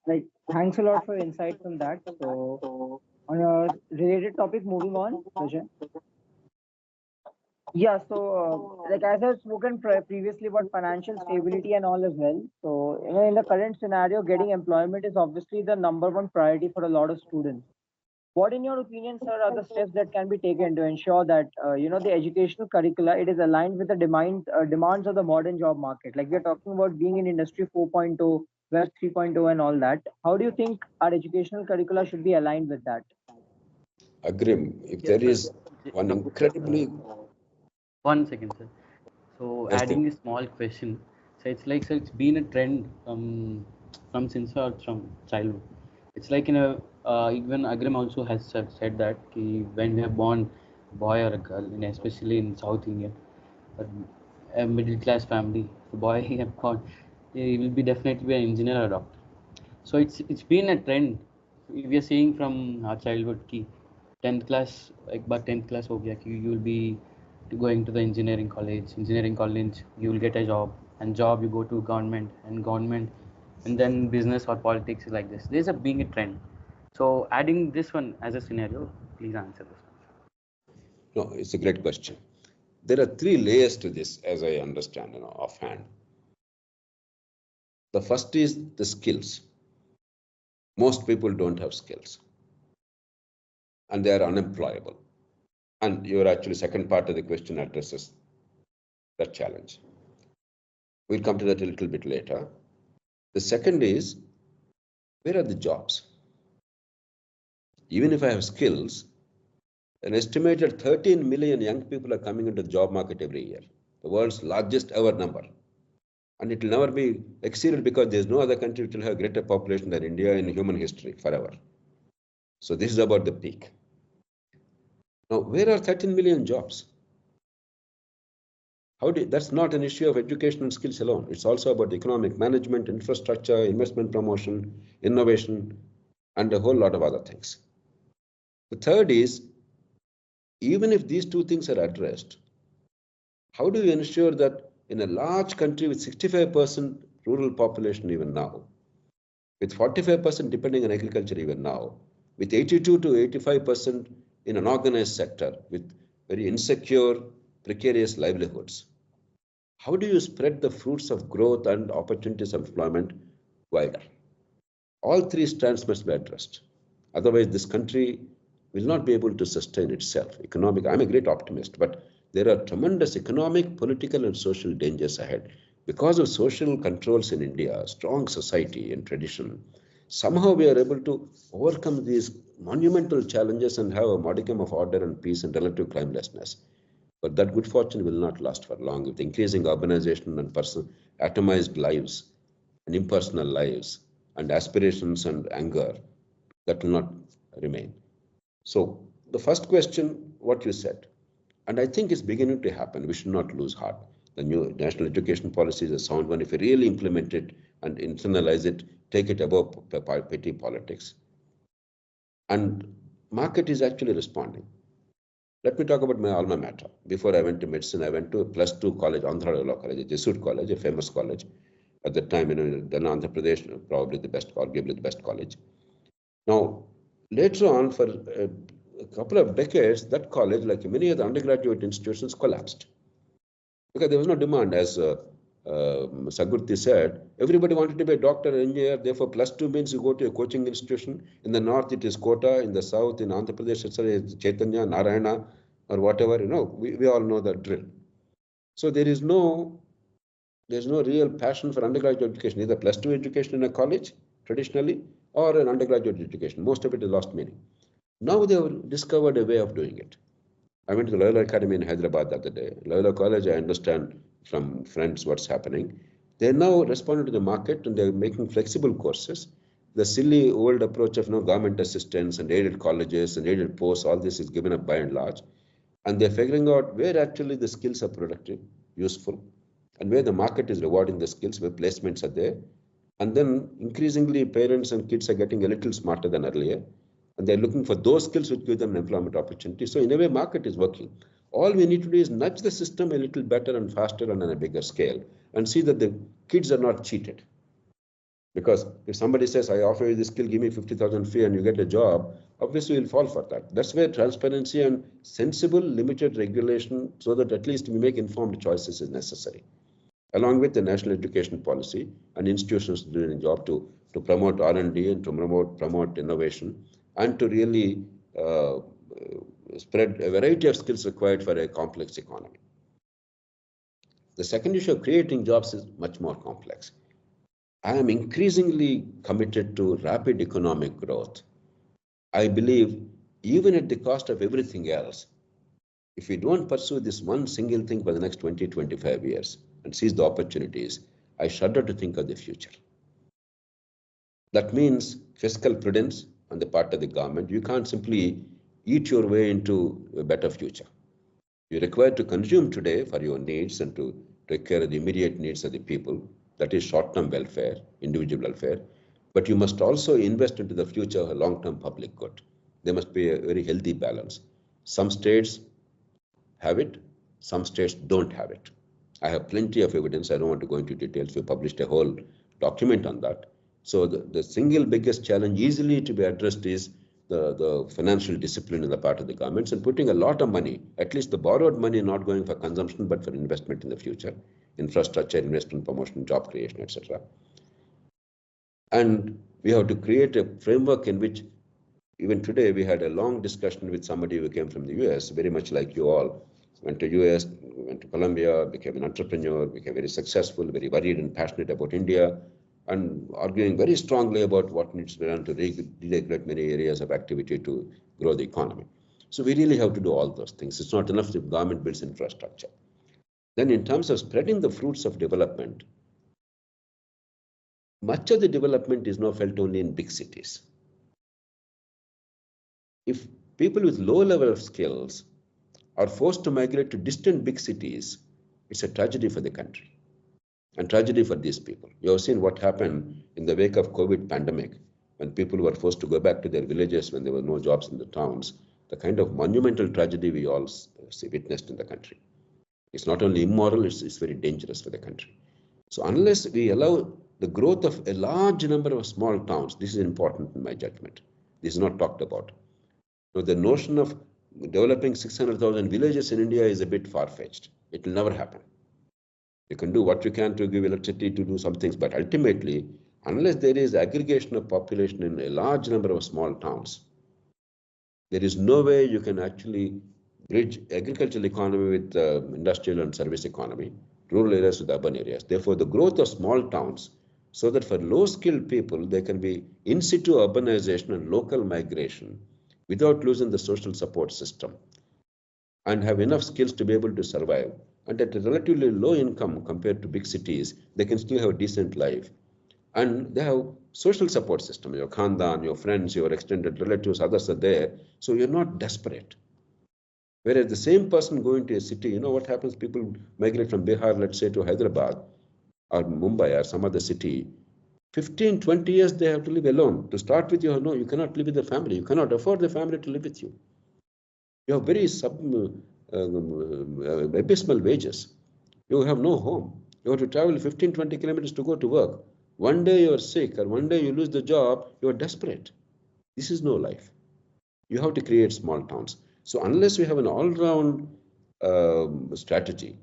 Like, thanks a lot for your insights on that. So, on a related topic, moving on, Rajan. Yeah, so like as I've spoken previously about financial stability and all as well. So, in the current scenario, getting employment is obviously the #1 priority for a lot of students. What, in your opinion, sir, are the steps that can be taken to ensure that the educational curricula it is aligned with the demands of the modern job market? Like we're talking about being in Industry 4.0, Web 3.0, and all that. How do you think our educational curricula should be aligned with that? Agreed. If there is one incredibly... One second, sir. So Yes, adding a small question. So it's been a trend from since our from childhood. It's like even Agrim also has said that when we are born, boy or a girl, and especially in South India, a middle class family, the boy have born, he will be definitely be an engineer or a doctor. So it's been a trend. We are seeing from our childhood ki 10th class, एक बार 10th class हो गया कि you will be going to the engineering college you will get a job, and job you go to government, and then business or politics is like this. There's a being a trend. So adding this one as a scenario, please answer this one. No, it's a great question. There are three layers to this, as I understand, offhand. The first is the skills. Most people don't have skills, and they are unemployable. And your actually second part of the question addresses that challenge. We'll come to that a little bit later. The second is, where are the jobs? Even if I have skills, an estimated 13 million young people are coming into the job market every year, the world's largest ever number. And it will never be exceeded because there's no other country which will have greater population than India in human history forever. So this is about the peak. Now, where are 13 million jobs? That's not an issue of education and skills alone. It's also about economic management, infrastructure, investment promotion, innovation, and a whole lot of other things. The third is, even if these two things are addressed, how do you ensure that in a large country with 65% rural population even now, with 45% depending on agriculture even now, with 82 to 85% in an organized sector, with very insecure, precarious livelihoods, how do you spread the fruits of growth and opportunities of employment wider? All three strands must be addressed. Otherwise, this country will not be able to sustain itself. I'm a great optimist, but there are tremendous economic, political, and social dangers ahead. Because of social controls in India, strong society and tradition, somehow we are able to overcome these monumental challenges and have a modicum of order and peace and relative climelessness. But that good fortune will not last for long. With increasing urbanization and atomized lives and impersonal lives and aspirations and anger, that will not remain. So the first question, what you said, and I think it's beginning to happen. We should not lose heart. The new national education policy is a sound one. If we really implement it and internalize it, take it above petty politics. And market is actually responding. Let me talk about my alma mater. Before I went to medicine, I went to a +2 college, Andhra Law College, a Jesuit college, a famous college. At the time, then Andhra Pradesh, probably the best, arguably the best college. Now, later on, for a couple of decades, that college, like many other undergraduate institutions, collapsed. Because there was no demand, as Sagurti said. Everybody wanted to be a doctor or engineer, therefore +2 means you go to a coaching institution. In the north, it is Kota. In the south, in Andhra Pradesh, it's Chaitanya, Narayana, or whatever. We all know the drill. So there's no real passion for undergraduate education, either +2 education in a college, traditionally, or an undergraduate education. Most of it is lost meaning. Now they have discovered a way of doing it. I went to the Loyola Academy in Hyderabad the other day. Loyola College, I understand from friends what's happening. They now responded to the market and they're making flexible courses. The silly old approach of government assistance and aided colleges and aided posts, all this is given up by and large. And they're figuring out where actually the skills are productive, useful, and where the market is rewarding the skills, where placements are there. And then increasingly parents and kids are getting a little smarter than earlier. And they're looking for those skills which give them employment opportunity. So in a way, market is working. All we need to do is nudge the system a little better and faster and on a bigger scale and see that the kids are not cheated. Because if somebody says, I offer you this skill, give me 50,000 fee and you get a job, obviously you'll fall for that. That's where transparency and sensible, limited regulation so that at least we make informed choices is necessary. Along with the national education policy and institutions doing a job to promote R&D and to promote innovation and to really spread a variety of skills required for a complex economy. The second issue of creating jobs is much more complex. I am increasingly committed to rapid economic growth. I believe even at the cost of everything else, if we don't pursue this one single thing for the next 20, 25 years and seize the opportunities, I shudder to think of the future. That means fiscal prudence on the part of the government. You can't simply eat your way into a better future. You're required to consume today for your needs and to take care of the immediate needs of the people. That is short-term welfare, individual welfare. But you must also invest into the future of a long-term public good. There must be a very healthy balance. Some states have it, some states don't have it. I have plenty of evidence. I don't want to go into details. We published a whole document on that. So the single biggest challenge easily to be addressed is the financial discipline on the part of the governments and putting a lot of money, at least the borrowed money, not going for consumption, but for investment in the future, infrastructure, investment, promotion, job creation, etc. And we have to create a framework in which, even today, we had a long discussion with somebody who came from the US, very much like you all, went to US, went to Colombia, became an entrepreneur, became very successful, very worried and passionate about India, and arguing very strongly about what needs to be done to deregulate many areas of activity to grow the economy. So we really have to do all those things. It's not enough if government builds infrastructure. Then in terms of spreading the fruits of development, much of the development is now felt only in big cities. If people with low level of skills are forced to migrate to distant big cities, it's a tragedy for the country and tragedy for these people. You have seen what happened in the wake of COVID pandemic when people were forced to go back to their villages when there were no jobs in the towns, the kind of monumental tragedy we all witnessed in the country. It's not only immoral, it's very dangerous for the country. So unless we allow the growth of a large number of small towns, this is important in my judgment. This is not talked about. So the notion of developing 600,000 villages in India is a bit far-fetched. It will never happen. You can do what you can to give electricity, to do some things, but ultimately, unless there is aggregation of population in a large number of small towns, there is no way you can actually bridge agricultural economy with industrial and service economy, rural areas with urban areas. Therefore, the growth of small towns, so that for low-skilled people, there can be in situ urbanization and local migration without losing the social support system, and have enough skills to be able to survive. And at a relatively low income compared to big cities, they can still have a decent life. And they have social support system, your khandan, your friends, your extended relatives, others are there. So you're not desperate. Whereas the same person going to a city, you know what happens? People migrate from Bihar, let's say, to Hyderabad or Mumbai or some other city. 15, 20 years, they have to live alone. To start with, you cannot live with the family. You cannot afford the family to live with you. You have very abysmal wages. You have no home. You have to travel 15, 20 kilometers to go to work. One day you are sick or one day you lose the job, you are desperate. This is no life. You have to create small towns. So unless we have an all-round strategy,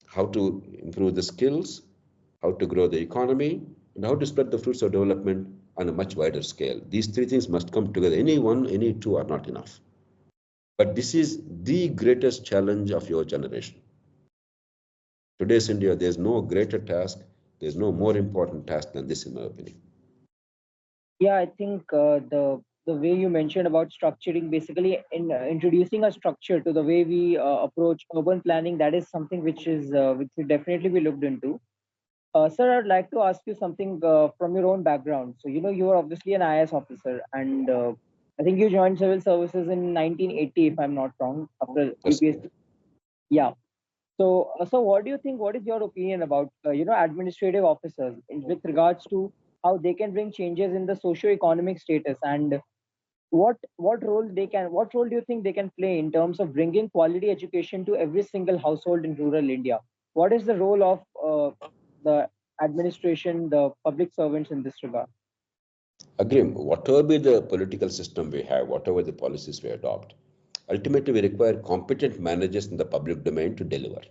how to improve the skills, how to grow the economy, and how to spread the fruits of development on a much wider scale. These three things must come together. Any one, any two are not enough. But this is the greatest challenge of your generation. Today's India, there's no greater task, there's no more important task than this, in my opinion. Yeah, I think the way you mentioned about structuring, basically in introducing a structure to the way we approach urban planning, that is something which should definitely be looked into. Sir, I'd like to ask you something from your own background. So, you are obviously an IAS officer, and I think you joined civil services in 1980, if I'm not wrong, after UPSC. Yeah. So what do you think? What is your opinion about administrative officers with regards to how they can bring changes in the socio-economic status, and what role do you think they can play in terms of bringing quality education to every single household in rural India? What is the role of the administration, the public servants in this regard? Agree. Whatever be the political system we have, whatever the policies we adopt, ultimately we require competent managers in the public domain to deliver.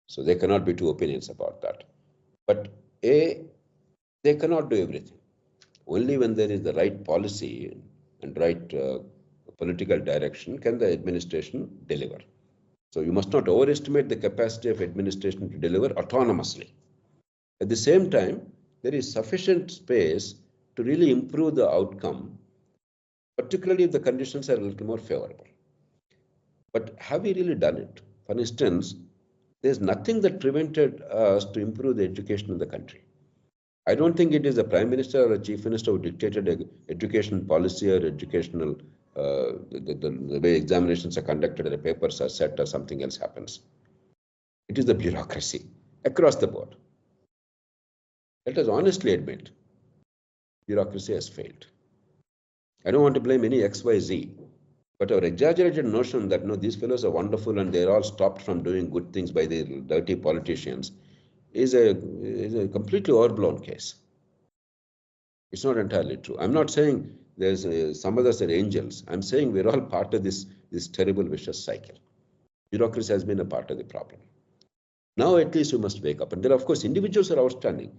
So there cannot be two opinions about that. But they cannot do everything. Only when there is the right policy and right political direction can the administration deliver. So you must not overestimate the capacity of administration to deliver autonomously. At the same time, there is sufficient space to really improve the outcome, particularly if the conditions are a little more favorable. But have we really done it? For instance, There's nothing that prevented us to improve the education in the country. I don't think it is the Prime Minister or a Chief Minister who dictated education policy or educational, the way examinations are conducted or the papers are set or something else happens. It is the bureaucracy across the board. Let us honestly admit, bureaucracy has failed. I don't want to blame any X, Y, Z, but our exaggerated notion that no, these fellows are wonderful and they're all stopped from doing good things by the dirty politicians is a completely overblown case. It's not entirely true. I'm not saying there's some others are angels. I'm saying we're all part of this terrible vicious cycle. Bureaucracy has been a part of the problem. Now at least we must wake up. And there, of course, individuals are outstanding.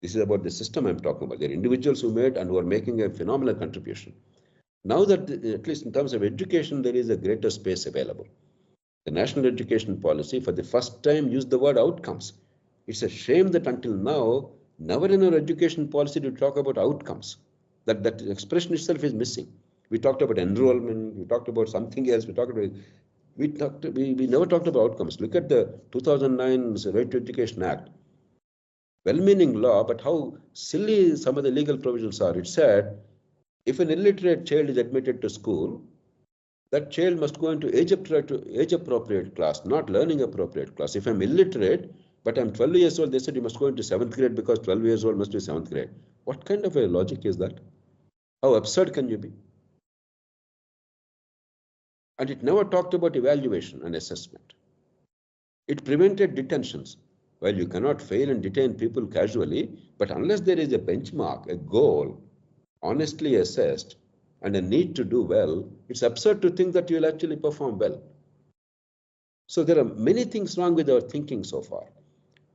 This is about the system I'm talking about. There are individuals who made and who are making a phenomenal contribution. Now that, at least in terms of education, there is a greater space available. The national education policy, for the first time, used the word outcomes. It's a shame that until now, never in our education policy do we talk about outcomes. That expression itself is missing. We talked about enrollment, we talked about something else, we never talked about outcomes. Look at the 2009 Right to Education Act. Well-meaning law, but how silly some of the legal provisions are. It said, if an illiterate child is admitted to school, that child must go into age-appropriate class, not learning-appropriate class. If I'm illiterate, but I'm 12 years old, they said you must go into 7th grade because 12 years old must be 7th grade. What kind of a logic is that? How absurd can you be? And it never talked about evaluation and assessment. It prevented detentions. Well, you cannot fail and detain people casually, but unless there is a benchmark, a goal, honestly assessed, and a need to do well, it's absurd to think that you will actually perform well. So there are many things wrong with our thinking so far.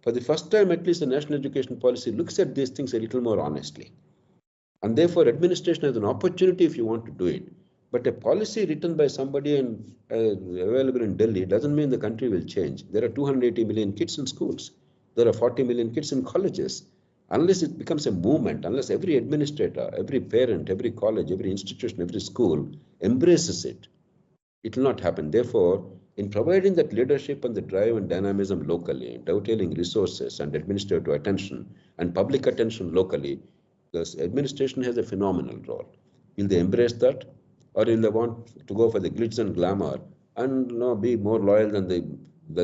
For the first time, at least the national education policy looks at these things a little more honestly. And therefore, administration has an opportunity if you want to do it. But a policy written by somebody and available in Delhi doesn't mean the country will change. There are 280 million kids in schools. There are 40 million kids in colleges. Unless it becomes a movement, unless every administrator, every parent, every college, every institution, every school embraces it, it will not happen. Therefore, in providing that leadership and the drive and dynamism locally, dovetailing resources and administrative attention and public attention locally, the administration has a phenomenal role. Will they embrace that? Or will they want to go for the glitz and glamour and be more loyal than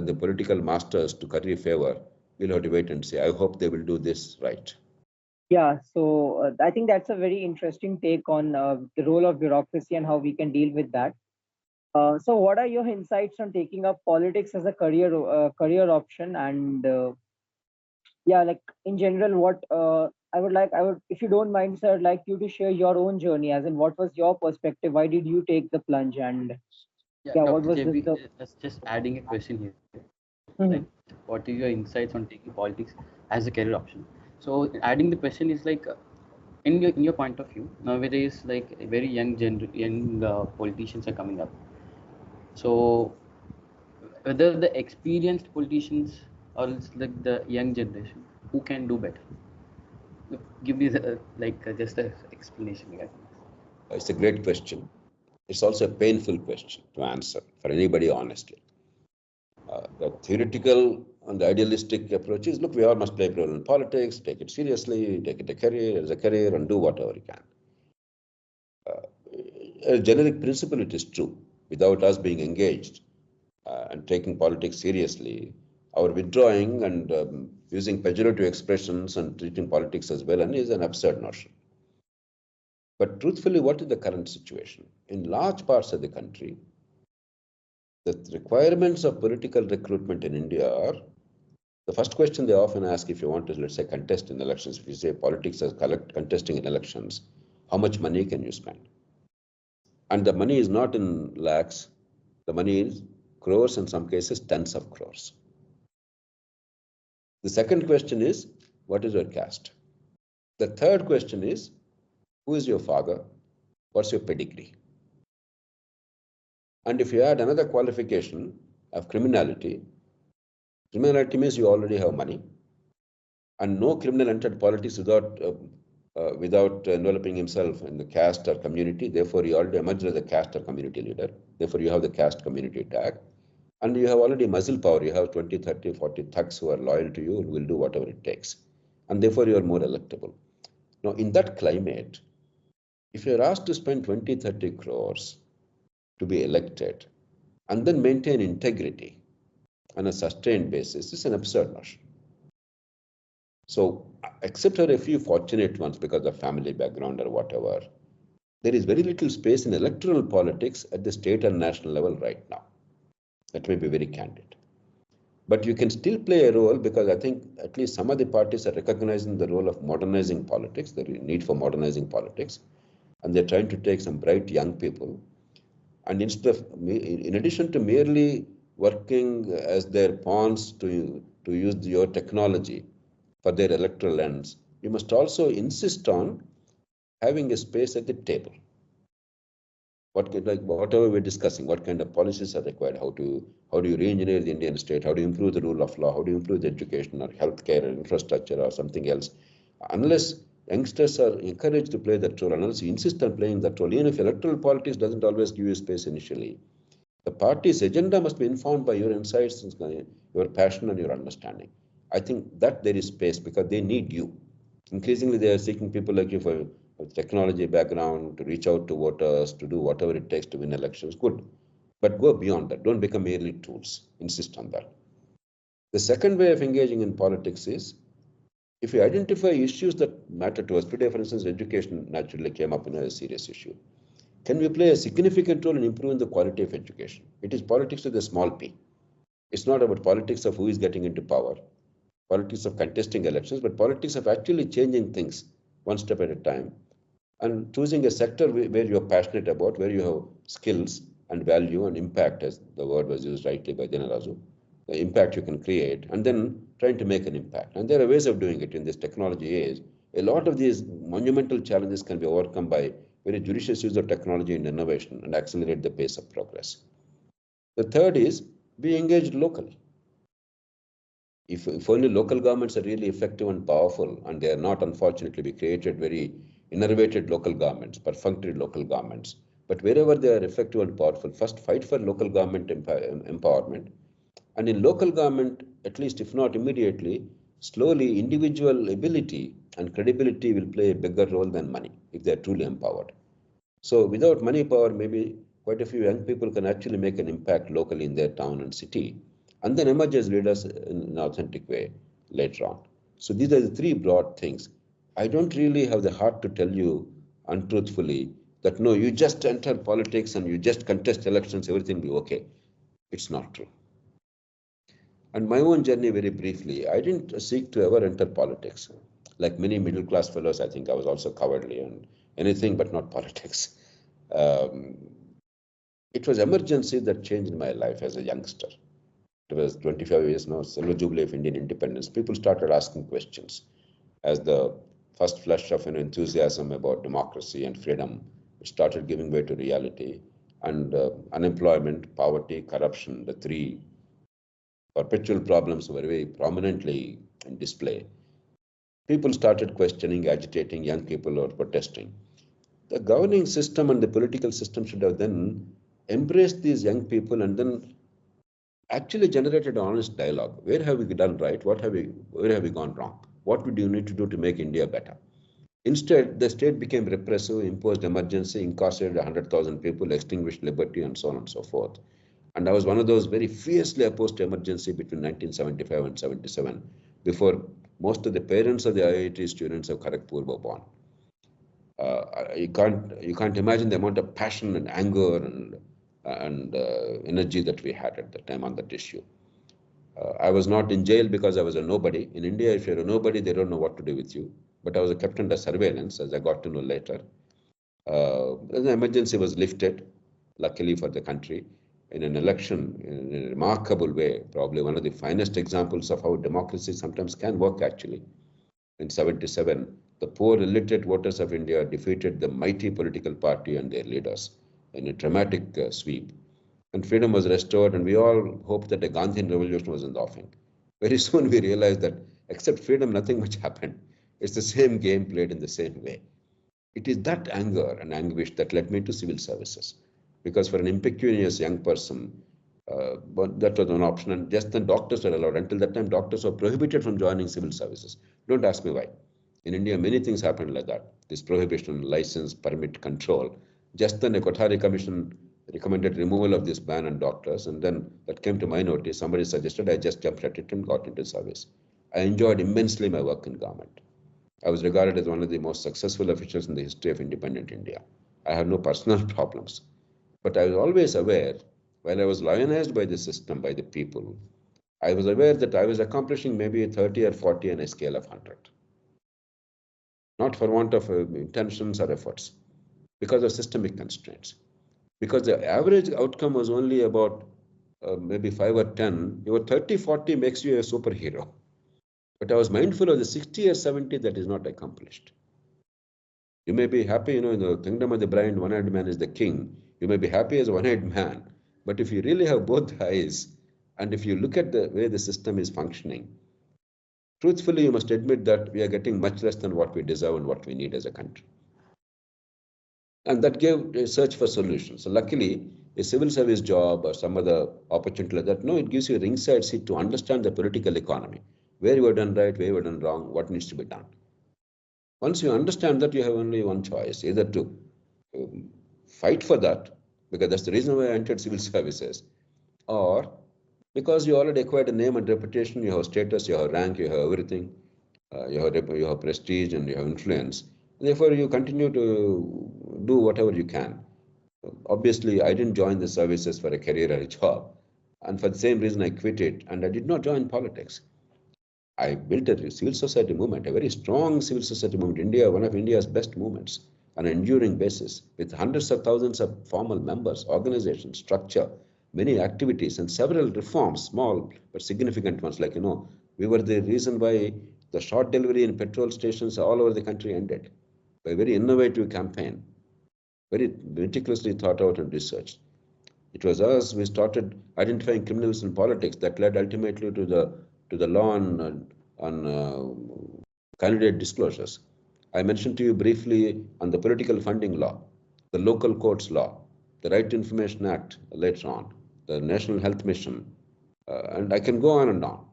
the political masters to curry favor? We'll have to wait and see. I hope they will do this right. Yeah, so I think that's a very interesting take on the role of bureaucracy and how we can deal with that. So what are your insights on taking up politics as a career option? And yeah, like in general, what I would, if you don't mind, sir, I'd like you to share your own journey, as in what was your perspective? Why did you take the plunge? And yeah, what was JB, this? just adding a question here. Mhm. Like, what are your insights on taking politics as a career option? So adding the question is like, in your point of view, nowadays like very young politicians are coming up. So whether the experienced politicians or it's like the young generation, who can do better? Give me just an explanation here. It's a great question. It's also a painful question to answer for anybody honestly. The theoretical and the idealistic approach is, look, we all must play a role in politics, take it seriously, take it as a career, and do whatever you can. A generic principle, it is true. Without us being engaged and taking politics seriously, our withdrawing and using pejorative expressions and treating politics as villain is an absurd notion. But truthfully, what is the current situation? In large parts of the country, the requirements of political recruitment in India are, the first question they often ask if you want to, let's say, contest in elections, if you say politics as contesting in elections, how much money can you spend? And the money is not in lakhs, the money is crores, in some cases, tens of crores. The second question is, what is your caste? The third question is, who is your father? What's your pedigree? And if you add another qualification of criminality means you already have money. And no criminal entered politics without enveloping himself in the caste or community. Therefore, he already emerged as a caste or community leader. Therefore, you have the caste community tag. And you have already muscle power. You have 20, 30, 40 thugs who are loyal to you and will do whatever it takes. And therefore, you are more electable. Now, in that climate, if you're asked to spend 20, 30 crores to be elected and then maintain integrity on a sustained basis, it's an absurd notion. So, except for a few fortunate ones because of family background or whatever, there is very little space in electoral politics at the state and national level right now. That may be very candid. But you can still play a role because I think at least some of the parties are recognizing the role of modernizing politics, the need for modernizing politics, and they're trying to take some bright young people. And instead of, in addition to merely working as their pawns to use your technology for their electoral ends, you must also insist on having a space at the table. Whatever we're discussing, what kind of policies are required, how do you re-engineer the Indian state, how do you improve the rule of law, how do you improve the education or healthcare or infrastructure or something else. Unless youngsters are encouraged to play that role, unless you insist on playing that role, even if electoral politics doesn't always give you space initially, the party's agenda must be informed by your insights, your passion and your understanding. I think that there is space because they need you. Increasingly, they are seeking people like you for technology background to reach out to voters, to do whatever it takes to win elections. Good. But go beyond that. Don't become merely tools. Insist on that. The second way of engaging in politics is if you identify issues that matter to us. Today, for instance, education naturally came up in a serious issue. Can we play a significant role in improving the quality of education? It is politics with a small p. It's not about politics of who is getting into power, politics of contesting elections, but politics of actually changing things one step at a time and choosing a sector where you're passionate about, where you have skills and value and impact, as the word was used rightly by Dinarazu, the impact you can create, and then trying to make an impact. And there are ways of doing it in this technology age. A lot of these monumental challenges can be overcome by very judicious use of technology and innovation and accelerate the pace of progress. The third is be engaged locally. If only local governments are really effective and powerful, and they are not, unfortunately, we created very innervated local governments, perfunctory local governments. But wherever they are effective and powerful, first fight for local government empowerment. And in local government, at least if not immediately, slowly individual ability and credibility will play a bigger role than money if they are truly empowered. So without money power, maybe quite a few young people can actually make an impact locally in their town and city, and then emerge as leaders in an authentic way later on. So these are the three broad things. I don't really have the heart to tell you untruthfully that no, you just enter politics and you just contest elections, everything will be okay. It's not true. And my own journey, very briefly, I didn't seek to ever enter politics. Like many middle class fellows, I think I was also cowardly and anything but not politics. Um, it was emergency that changed my life as a youngster. It was 25 years now, silver jubilee of Indian independence. People started asking questions as the first flush of enthusiasm about democracy and freedom started giving way to reality. And unemployment, poverty, corruption, the three perpetual problems were very prominently in display. People started questioning, agitating, young people were protesting. The governing system and the political system should have then embraced these young people and then actually generated an honest dialogue. Where have we done right? Where have we gone wrong? What would you need to do to make India better? Instead, the state became repressive, imposed emergency, incarcerated 100,000 people, extinguished liberty, and so on and so forth. And I was one of those very fiercely opposed to emergency between 1975 and 77, before most of the parents of the IIT students of Kharagpur were born. You can't imagine the amount of passion and anger and energy that we had at the time on that issue. I was not in jail because I was a nobody. In India, if you're a nobody, they don't know what to do with you. But I was kept under surveillance, as I got to know later. The emergency was lifted, luckily for the country, in an election in a remarkable way, probably one of the finest examples of how democracy sometimes can work actually. In 77, the poor illiterate voters of India defeated the mighty political party and their leaders in a dramatic sweep. And freedom was restored, and we all hoped that a Gandhian revolution was in the offing. Very soon we realized that except freedom, nothing much happened. It's the same game played in the same way. It is that anger and anguish that led me to civil services. Because for an impecunious young person, But that was an option, and just then doctors were allowed. Until that time, doctors were prohibited from joining civil services. Don't ask me why. In India, many things happened like that. This prohibition, license, permit, control. Just then, a Kothari Commission recommended removal of this ban on doctors, and then that came to my notice. Somebody suggested, I just jumped at it and got into service. I enjoyed immensely my work in government. I was regarded as one of the most successful officials in the history of independent India. I have no personal problems. But I was always aware, while I was lionized by the system, by the people, I was aware that I was accomplishing maybe 30 or 40 on a scale of 100. Not for want of intentions or efforts, because of systemic constraints. Because the average outcome was only about maybe 5 or 10, your 30, 40 makes you a superhero. But I was mindful of the 60 or 70 that is not accomplished. You may be happy, in the kingdom of the blind, one-eyed man is the king. You may be happy as a one-eyed man, but if you really have both eyes, and if you look at the way the system is functioning, truthfully, you must admit that we are getting much less than what we deserve and what we need as a country. And that gave a search for solutions. So luckily, a civil service job or some other opportunity like that, no, it gives you a ringside seat to understand the political economy, where you have done right, where you have done wrong, what needs to be done. Once you understand that, you have only one choice, either to fight for that, because that's the reason why I entered civil services, or because you already acquired a name and reputation, you have status, you have rank, you have everything, you have prestige and you have influence. Therefore, you continue to do whatever you can. Obviously, I didn't join the services for a career or a job, and for the same reason, I quit it, and I did not join politics. I built a civil society movement, a very strong civil society movement. India, one of India's best movements, on an enduring basis, with hundreds of thousands of formal members, organizations, structure, many activities, and several reforms, small but significant ones. Like, we were the reason why the short delivery in petrol stations all over the country ended by a very innovative campaign, very meticulously thought out and researched. It was us, we started identifying criminals in politics that led ultimately to the law on candidate disclosures. I mentioned to you briefly on the political funding law, the local courts law, the Right to Information Act later on, the National Health Mission, and I can go on and on.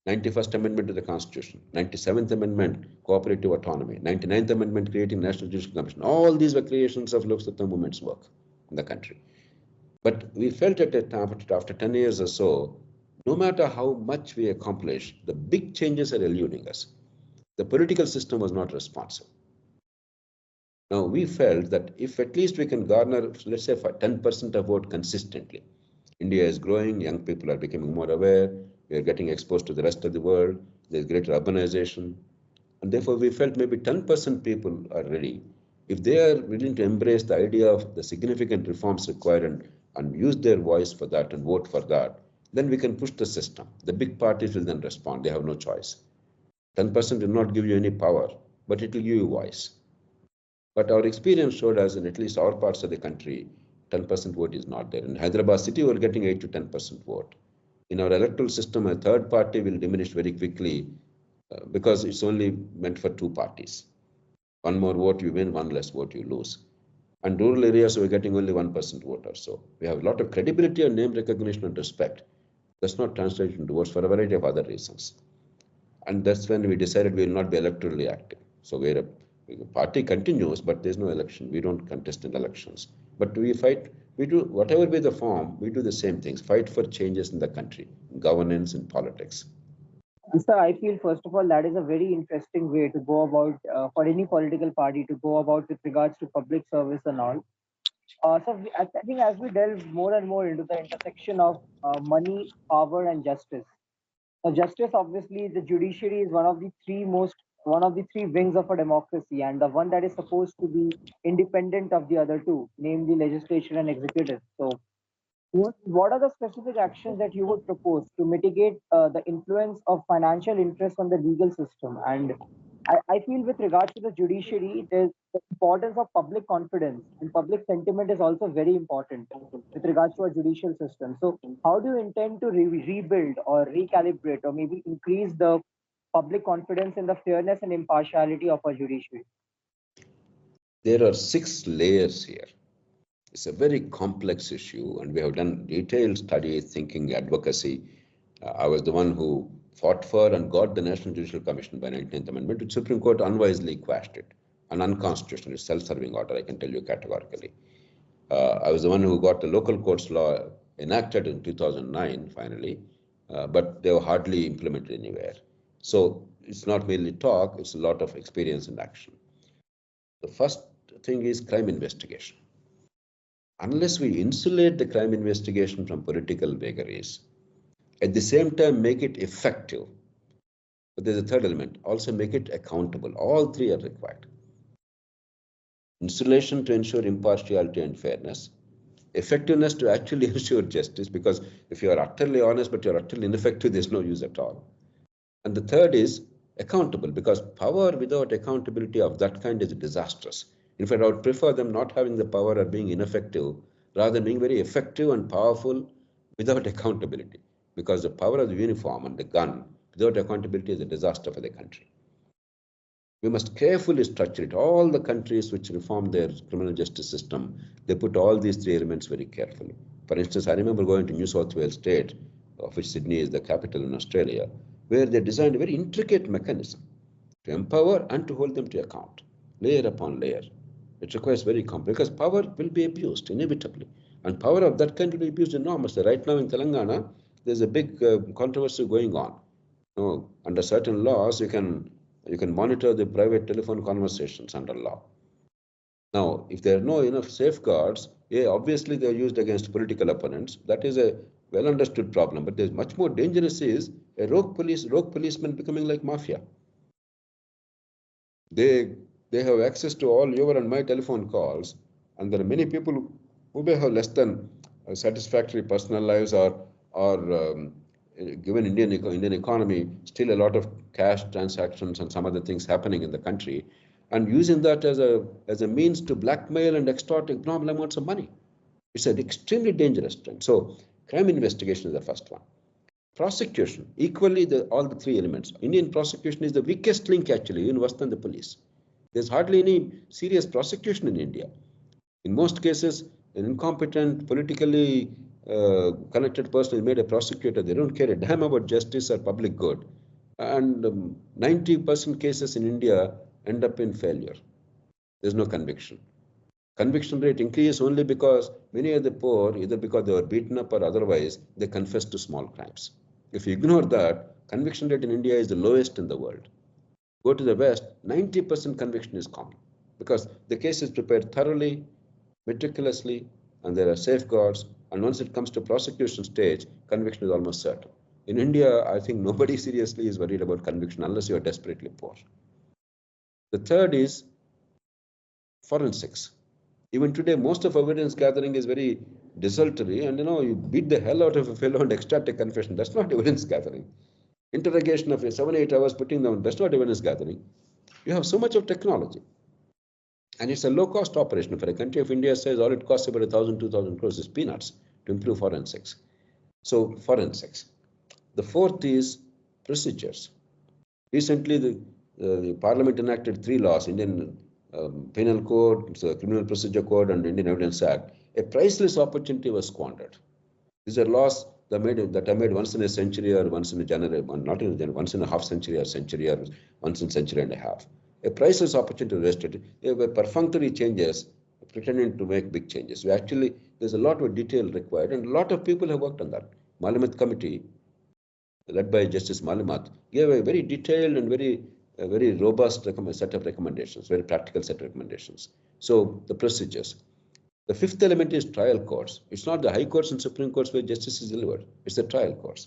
91st Amendment to the Constitution, 97th Amendment, cooperative autonomy, 99th Amendment creating National Judicial Commission. All these were creations of Lok Sabha movement's work in the country. But we felt at a time, after 10 years or so, no matter how much we accomplish, the big changes are eluding us. The political system was not responsive. Now, we felt that if at least we can garner, let's say, 10% of vote consistently, India is growing, young people are becoming more aware, we are getting exposed to the rest of the world, there's greater urbanization, and therefore we felt maybe 10% people are ready. If they are willing to embrace the idea of the significant reforms required and use their voice for that and vote for that, then we can push the system. The big parties will then respond. They have no choice. 10% will not give you any power, but it will give you voice. But our experience showed us in at least our parts of the country, 10% vote is not there. In Hyderabad city, we're getting 8 to 10% vote. In our electoral system, a third party will diminish very quickly because it's only meant for two parties. One more vote you win, one less vote you lose. And rural areas, we're getting only 1% vote or so. We have a lot of credibility and name recognition and respect. That's not translated into votes for a variety of other reasons. And that's when we decided we will not be electorally active. So the party continues, but there's no election. We don't contest in elections. But we fight, we do, whatever be the form, we do the same things, fight for changes in the country, in governance and politics. Sir, I feel first of all that is a very interesting way to go about for any political party to go about with regards to public service and all. I think as we delve more and more into the intersection of money, power, and justice. Now, justice, obviously, the judiciary is one of the three wings of a democracy, and the one that is supposed to be independent of the other two, namely legislation and executive. So, what are the specific actions that you would propose to mitigate the influence of financial interests on the legal system? And I feel with regards to the judiciary, there's the importance of public confidence and public sentiment is also very important with regards to our judicial system. So how do you intend to rebuild or recalibrate or maybe increase the public confidence in the fairness and impartiality of our judiciary? There are 6 layers here. It's a very complex issue, and we have done detailed study, thinking, advocacy. I was the one who fought for and got the National Judicial Commission by 19th Amendment, which Supreme Court unwisely quashed it. An unconstitutional, self-serving order, I can tell you categorically. I was the one who got the local courts law enacted in 2009, finally, but they were hardly implemented anywhere. So it's not merely talk, it's a lot of experience and action. The first thing is crime investigation. Unless we insulate the crime investigation from political vagaries, at the same time make it effective, but there's a third element, also make it accountable. All three are required. Insulation to ensure impartiality and fairness, effectiveness to actually ensure justice, because if you are utterly honest but you're utterly ineffective, there's no use at all. And the third is accountable, because power without accountability of that kind is disastrous. In fact, I would prefer them not having the power or being ineffective rather than being very effective and powerful without accountability, because the power of the uniform and the gun without accountability is a disaster for the country. We must carefully structure it. All the countries which reform their criminal justice system, they put all these three elements very carefully. For instance, I remember going to New South Wales State, of which Sydney is the capital in Australia, where they designed a very intricate mechanism to empower and to hold them to account, layer upon layer. It requires very complex, because power will be abused inevitably. And power of that kind will be abused enormously. Right now in Telangana, there's a big controversy going on. Under certain laws, you can monitor the private telephone conversations under law. Now, if there are no enough safeguards, obviously they're used against political opponents. That is a well understood problem. But there's much more dangerous is a rogue policeman becoming like mafia. They have access to all your and my telephone calls, and there are many people who may have less than satisfactory personal lives, or given Indian economy, still a lot of cash transactions and some other things happening in the country, and using that as a means to blackmail and extort enormous amounts of money. It's an extremely dangerous trend. So crime investigation is the first one. Prosecution, equally all the three elements. Indian prosecution is the weakest link, actually, even worse than the police. There's hardly any serious prosecution in India. In most cases, an incompetent, politically connected person is made a prosecutor. They don't care a damn about justice or public good. And 90% cases in India end up in failure. There's no conviction. Conviction rate increases only because many of the poor, either because they were beaten up or otherwise, they confess to small crimes. If you ignore that, conviction rate in India is the lowest in the world. Go to the West, 90% conviction is common, because the case is prepared thoroughly, meticulously, and there are safeguards. And once it comes to prosecution stage, conviction is almost certain. In India, I think nobody seriously is worried about conviction unless you are desperately poor. The third is forensics. Even today, most of evidence gathering is very desultory, and you beat the hell out of a fellow and extract a confession. That's not evidence gathering. Interrogation of 7-8 hours, putting down, that's not evidence gathering. You have so much of technology, and it's a low-cost operation. For a country of India says all it costs about 1,000-2,000 crores is peanuts to improve forensics. So forensics. The fourth is procedures. Recently, the Parliament enacted 3 laws: Indian Penal Code, Criminal Procedure Code, and Indian Evidence Act. A priceless opportunity was squandered. These are laws that are made once in a century, or once in a generation, not in a generation, once in a half century, or once in a century and a half. A priceless opportunity wasted. They were perfunctory changes, pretending to make big changes. There's a lot of detail required, and a lot of people have worked on that. Malamat Committee, led by Justice Malamat, gave a very detailed and very robust set of recommendations, very practical set of recommendations. So the procedures. The fifth element is trial courts. It's not the high courts and Supreme Courts where justice is delivered. It's the trial courts.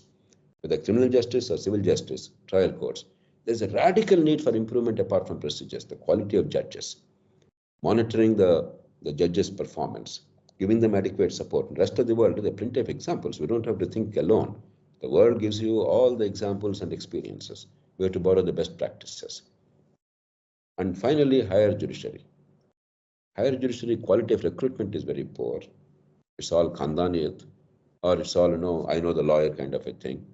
Whether criminal justice or civil justice, trial courts. There's a radical need for improvement apart from procedures. The quality of judges, monitoring the judges' performance, giving them adequate support. The rest of the world, there are plenty of examples. We don't have to think alone. The world gives you all the examples and experiences. We have to borrow the best practices. And finally, higher judiciary. Higher judiciary quality of recruitment is very poor. It's all khandaniyat, or it's all, I know the lawyer kind of a thing.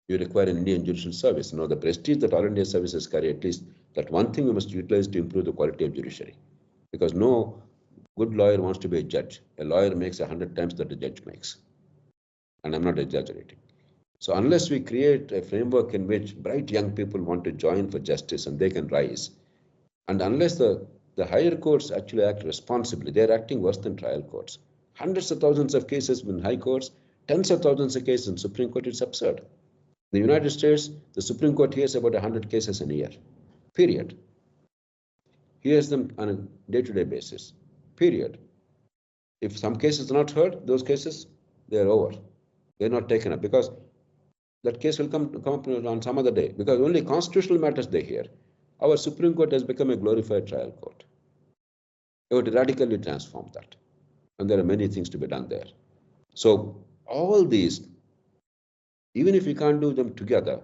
You require an Indian judicial service. The prestige that all India services carry, at least that one thing we must utilize to improve the quality of judiciary. Because no good lawyer wants to be a judge. A lawyer makes 100 times that a judge makes. And I'm not exaggerating. So unless we create a framework in which bright young people want to join for justice and they can rise, and unless the higher courts actually act responsibly, they're acting worse than trial courts. Hundreds of thousands of cases in high courts, tens of thousands of cases in Supreme Court, it's absurd. In the United States, the Supreme Court hears about 100 cases in a year, period. Hears them on a day-to-day basis, period. If some cases are not heard, those cases, they're over. They're not taken up because that case will come up on some other day because only constitutional matters they hear. Our Supreme Court has become a glorified trial court. It would radically transform that. And there are many things to be done there. So all these, even if we can't do them together,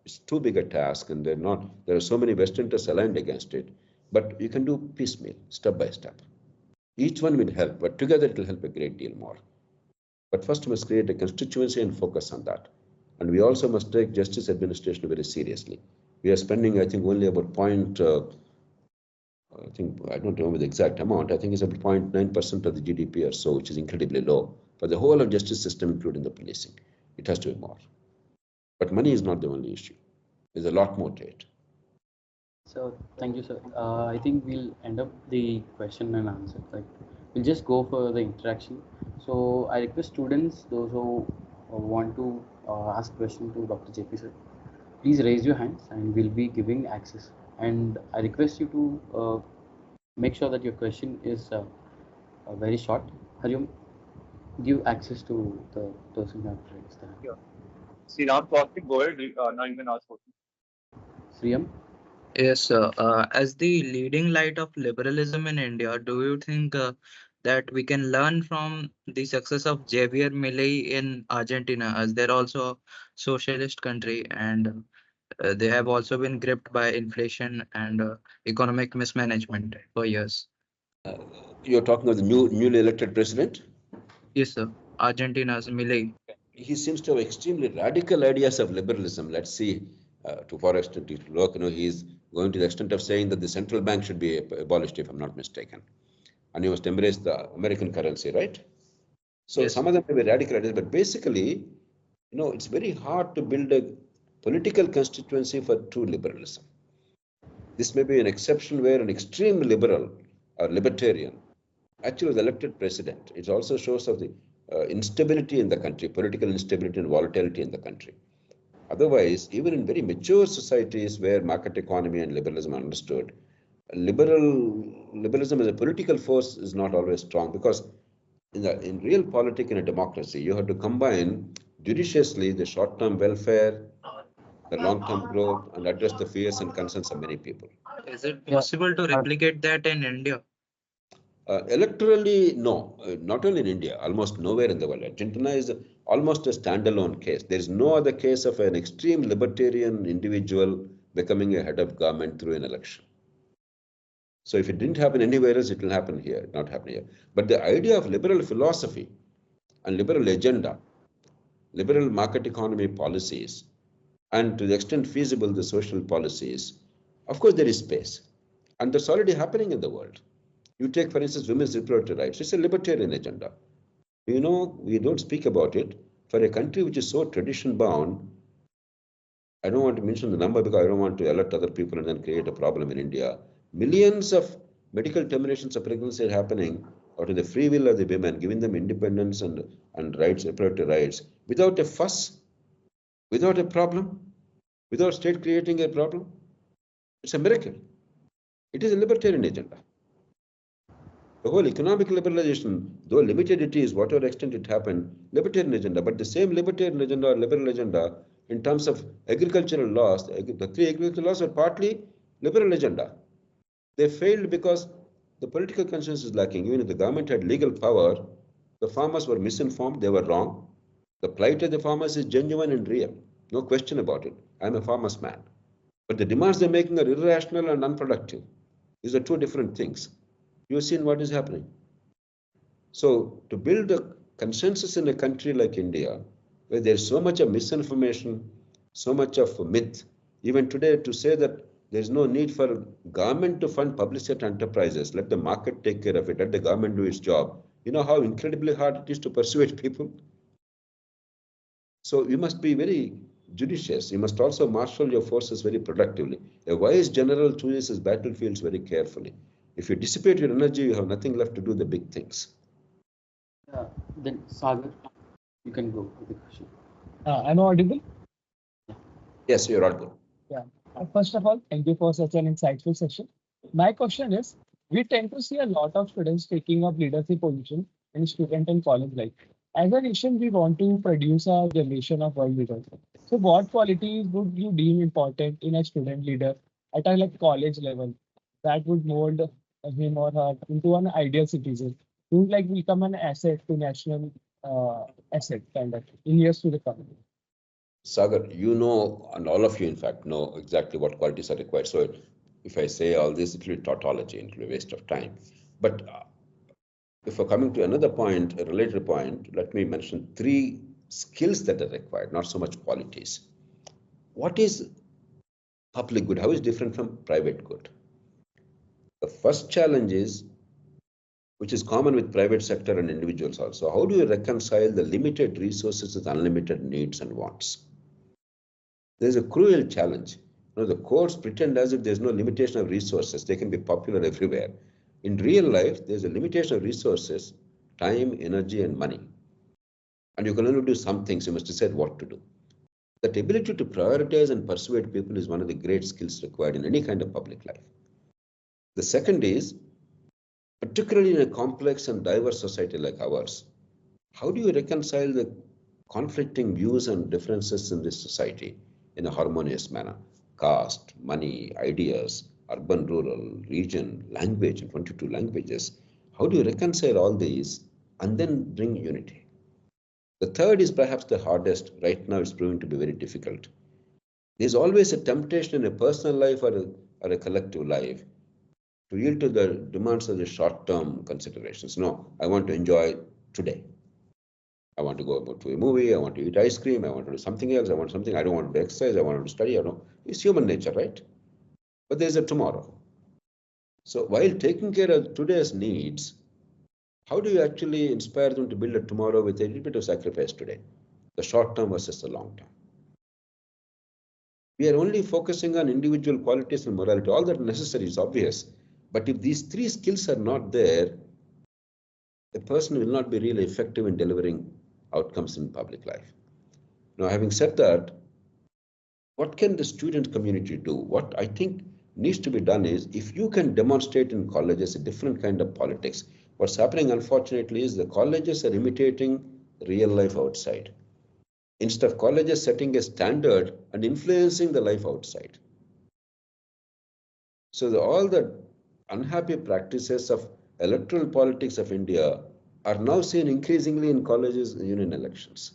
it's too big a task and there are so many vested interests aligned against it, but you can do piecemeal, step by step. Each one will help, but together it will help a great deal more. But first we must create a constituency and focus on that. And we also must take justice administration very seriously. We are spending, I think, only about I don't remember the exact amount. I think it's about 0.9% of the GDP or so, which is incredibly low for the whole of justice system, including the policing. It has to be more. But money is not the only issue. There's a lot more to it. So thank you, sir. I think we'll end up the question and answer. Like we'll just go for the interaction. So I request students, those who want to ask question to Dr. JP sir, please raise your hands and we'll be giving access. And I request you to make sure that your question is very short. Hariom, give access to the person who has raised the hand. Yeah. Sriram, go ahead. Now you can ask questions. Sriyam? Yes, as the leading light of liberalism in India, do you think that we can learn from the success of Javier Milei in Argentina, as they're also a socialist country and they have also been gripped by inflation and economic mismanagement for years? You're talking of the newly elected president? Yes, sir. Argentina's Milei. He seems to have extremely radical ideas of liberalism. Let's see to what extent it will work. He's going to the extent of saying that the central bank should be abolished, if I'm not mistaken. And you must embrace the American currency, right? So Yes. some of them may be radical ideas, but basically, it's very hard to build a political constituency for true liberalism. This may be an exception where an extreme liberal or libertarian actually was elected president. It also shows of the instability in the country, political instability and volatility in the country. Otherwise, even in very mature societies where market economy and liberalism are understood, liberalism as a political force is not always strong because in real politics in a democracy, you have to combine judiciously the short-term welfare, the long-term growth, and address the fears and concerns of many people. Is it possible to replicate that in India? Electorally, no, not only in India, almost nowhere in the world. Argentina is almost a standalone case. There is no other case of an extreme libertarian individual becoming a head of government through an election. So if it didn't happen anywhere else, it will happen here, not happen here. But the idea of liberal philosophy and liberal agenda, liberal market economy policies, and to the extent feasible, the social policies, of course there is space. And that's already happening in the world. You take, for instance, women's reproductive rights. It's a libertarian agenda. We don't speak about it. For a country which is so tradition-bound, I don't want to mention the number because I don't want to alert other people and then create a problem in India. Millions of medical terminations of pregnancy are happening out of the free will of the women, giving them independence and rights, reproductive rights, without a fuss, without a problem, without state creating a problem. It's a miracle. It is a libertarian agenda. The whole economic liberalization, though limited it is, whatever extent it happened, libertarian agenda, but the same libertarian agenda or liberal agenda in terms of agricultural laws, the three agricultural laws are partly liberal agenda. They failed because the political conscience is lacking. Even if the government had legal power, the farmers were misinformed, they were wrong. The plight of the farmers is genuine and real, no question about it. I'm a farmer's man. But the demands they're making are irrational and unproductive. These are two different things. You've seen what is happening. So to build a consensus in a country like India, where there's so much of misinformation, so much of myth, even today to say that There's no need for government to fund public sector enterprises. Let the market take care of it. Let the government do its job. You know how incredibly hard it is to persuade people? So you must be very judicious. You must also marshal your forces very productively. A wise general chooses his battlefields very carefully. If you dissipate your energy, you have nothing left to do the big things. Then Sagar, you can go with the question. Am I audible? Yes, you're audible. Yeah. First of all, thank you for such an insightful session. My question is, we tend to see a lot of students taking up leadership positions in student and college life. As a nation, we want to produce a generation of world leaders. So what qualities would you deem important in a student leader at a college level that would mold him or her into an ideal citizen, who become an asset to national asset kind of in years to come? Sagar, you know, and all of you, in fact, know exactly what qualities are required. So if I say all this, it will be tautology, it will be a waste of time. But if we're coming to another point, a related point, let me mention 3 skills that are required, not so much qualities. What is public good? How is it different from private good? The first challenge is, which is common with private sector and individuals also, how do you reconcile the limited resources with unlimited needs and wants? There's a cruel challenge. You know, the courts pretend as if there's no limitation of resources. They can be popular everywhere. In real life, there's a limitation of resources, time, energy, and money. And you can only do some things. You must decide what to do. That ability to prioritize and persuade people is one of the great skills required in any kind of public life. The second is, particularly in a complex and diverse society like ours, how do you reconcile the conflicting views and differences in this society in a harmonious manner? Caste, money, ideas, urban, rural, region, language, in 22 languages. How do you reconcile all these and then bring unity? The third is perhaps the hardest. Right now, it's proving to be very difficult. There's always a temptation in a personal life or a collective life to yield to the demands of the short-term considerations. No, I want to enjoy today. I want to go to a movie, I want to eat ice cream, I want to do something else, I want something, I don't want to exercise, I want to study, I don't. It's human nature, right? But there's a tomorrow. So while taking care of today's needs, how do you actually inspire them to build a tomorrow with a little bit of sacrifice today? The short term versus the long term. We are only focusing on individual qualities and morality. All that necessary is obvious. But if these 3 skills are not there, a person will not be really effective in delivering outcomes in public life. Now, having said that, what can the student community do? What I think needs to be done is, if you can demonstrate in colleges a different kind of politics, what's happening, unfortunately, is the colleges are imitating real life outside, instead of colleges setting a standard and influencing the life outside. So all the unhappy practices of electoral politics of India are now seen increasingly in colleges and union elections.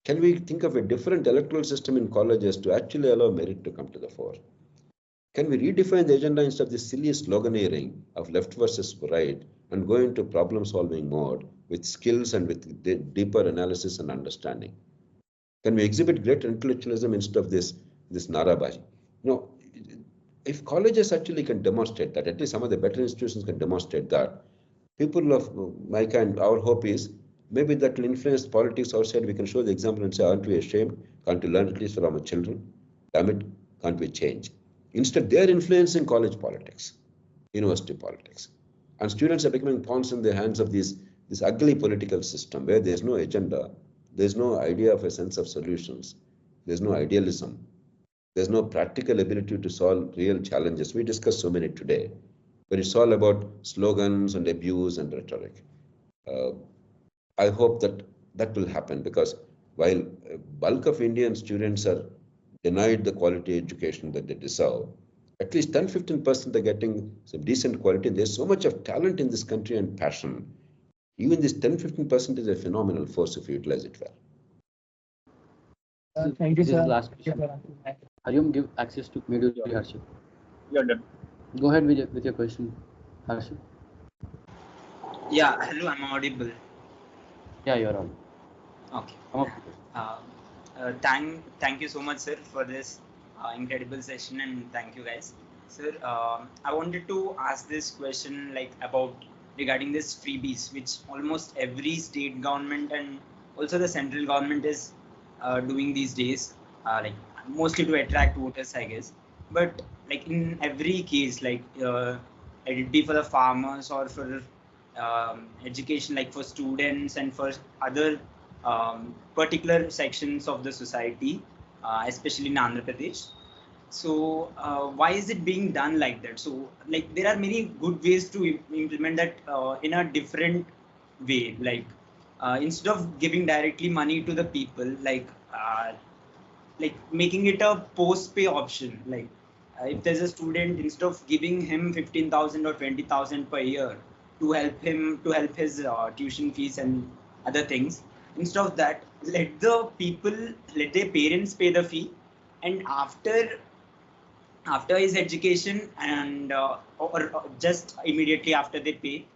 Can we think of a different electoral system in colleges to actually allow merit to come to the fore? Can we redefine the agenda instead of this silly sloganeering of left versus right and go into problem-solving mode with skills and with deeper analysis and understanding? Can we exhibit great intellectualism instead of this narabaji? You know, if colleges actually can demonstrate that, at least some of the better institutions can demonstrate that, people of my kind, our hope is, maybe that will influence politics outside. We can show the example and say, aren't we ashamed? Can't we learn at least from our children? Damn it, can't we change? Instead, they are influencing college politics, university politics. And students are becoming pawns in the hands of this ugly political system where there's no agenda, there's no idea of a sense of solutions, there's no idealism, there's no practical ability to solve real challenges. We discussed so many today, but it's all about slogans and abuse and rhetoric. I hope that will happen, because while a bulk of Indian students are denied the quality education that they deserve, at least 10-15% are getting some decent quality. There's so much of talent in this country and passion. Even this 10-15% is a phenomenal force if you utilize it well. Thank you, This sir. is the last question. Hariom, give access to Meduri Harshit. Yeah, done. Go ahead with your question, Harshit. Yeah, hello, I'm audible. Yeah, you're on. Okay. Come up. Thank you so much, sir, for this incredible session, and thank you guys. Sir, I wanted to ask this question like about regarding this freebies, which almost every state government and also the central government is doing these days, like mostly to attract voters, I guess. But like in every case, like let it be for the farmers or for education, like for students and for other particular sections of the society, especially in Andhra Pradesh. So why is it being done like that? So like there are many good ways to implement that in a different way. Like instead of giving directly money to the people, like making it a post pay option. Like if there's a student, instead of giving him 15,000 or 20,000 per year to help his tuition fees and other things, instead of that, let their parents pay the fee, and after his education and or just immediately after they pay,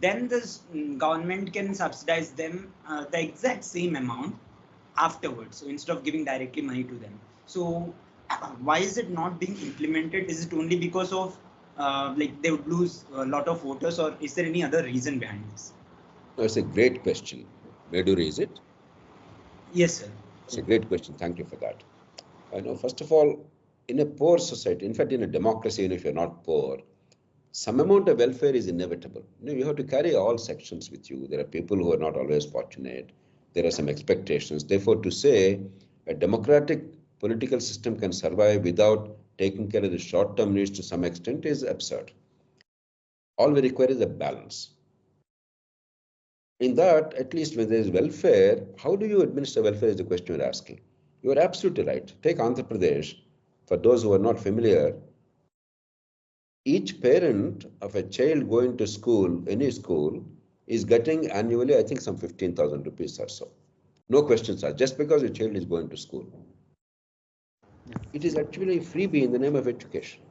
then the government can subsidize them the exact same amount afterwards. So instead of giving directly money to them. So why is it not being implemented? Is it only because of like they would lose a lot of voters, or is there any other reason behind this? That's a great question. Where do you raise it? Yes, sir. It's a great question. Thank you for that. I know, first of all, in a poor society, in fact, in a democracy, even if you're not poor, some amount of welfare is inevitable. You have to carry all sections with you. There are people who are not always fortunate. There are some expectations. Therefore, to say a democratic political system can survive without taking care of the short-term needs to some extent is absurd. All we require is a balance. In that, at least when there is welfare, how do you administer welfare is the question you're asking. You are absolutely right. Take Andhra Pradesh. For those who are not familiar, each parent of a child going to school, any school, is getting annually, I think, some 15,000 rupees or so. No questions asked, just because your child is going to school. It is actually a freebie in the name of education.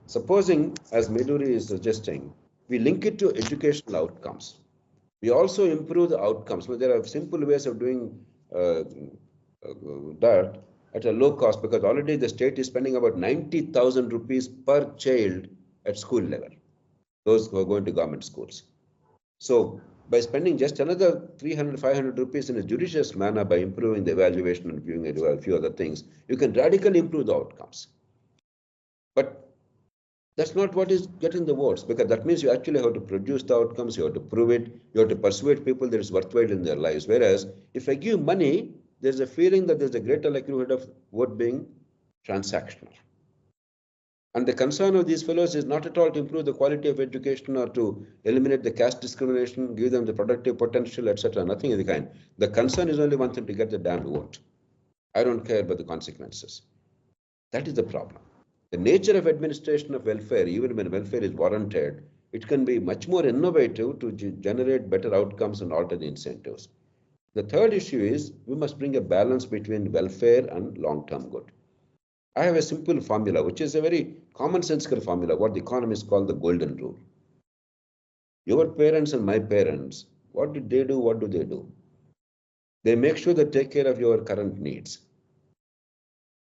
Supposing, as Meduri is suggesting, we link it to educational outcomes. We also improve the outcomes. Well, there are simple ways of doing that at a low cost, because already the state is spending about 90,000 rupees per child at school level, those who are going to government schools. So by spending just another 300, 500 rupees in a judicious manner, by improving the evaluation and viewing a few other things, you can radically improve the outcomes. But that's not what is getting the votes, because that means you actually have to produce the outcomes, you have to prove it, you have to persuade people that it's worthwhile in their lives. Whereas if I give money, there's a feeling that there's a greater likelihood of vote being transactional. And the concern of these fellows is not at all to improve the quality of education or to eliminate the caste discrimination, give them the productive potential, etc. Nothing of the kind. The concern is only one thing: to get the damn vote. I don't care about the consequences. That is the problem. The nature of administration of welfare, even when welfare is warranted, it can be much more innovative to generate better outcomes and alter the incentives. The third issue is we must bring a balance between welfare and long-term good. I have a simple formula, which is a very commonsensical formula, what the economists call the golden rule. Your parents and my parents, what did they do? What do they do? They make sure they take care of your current needs.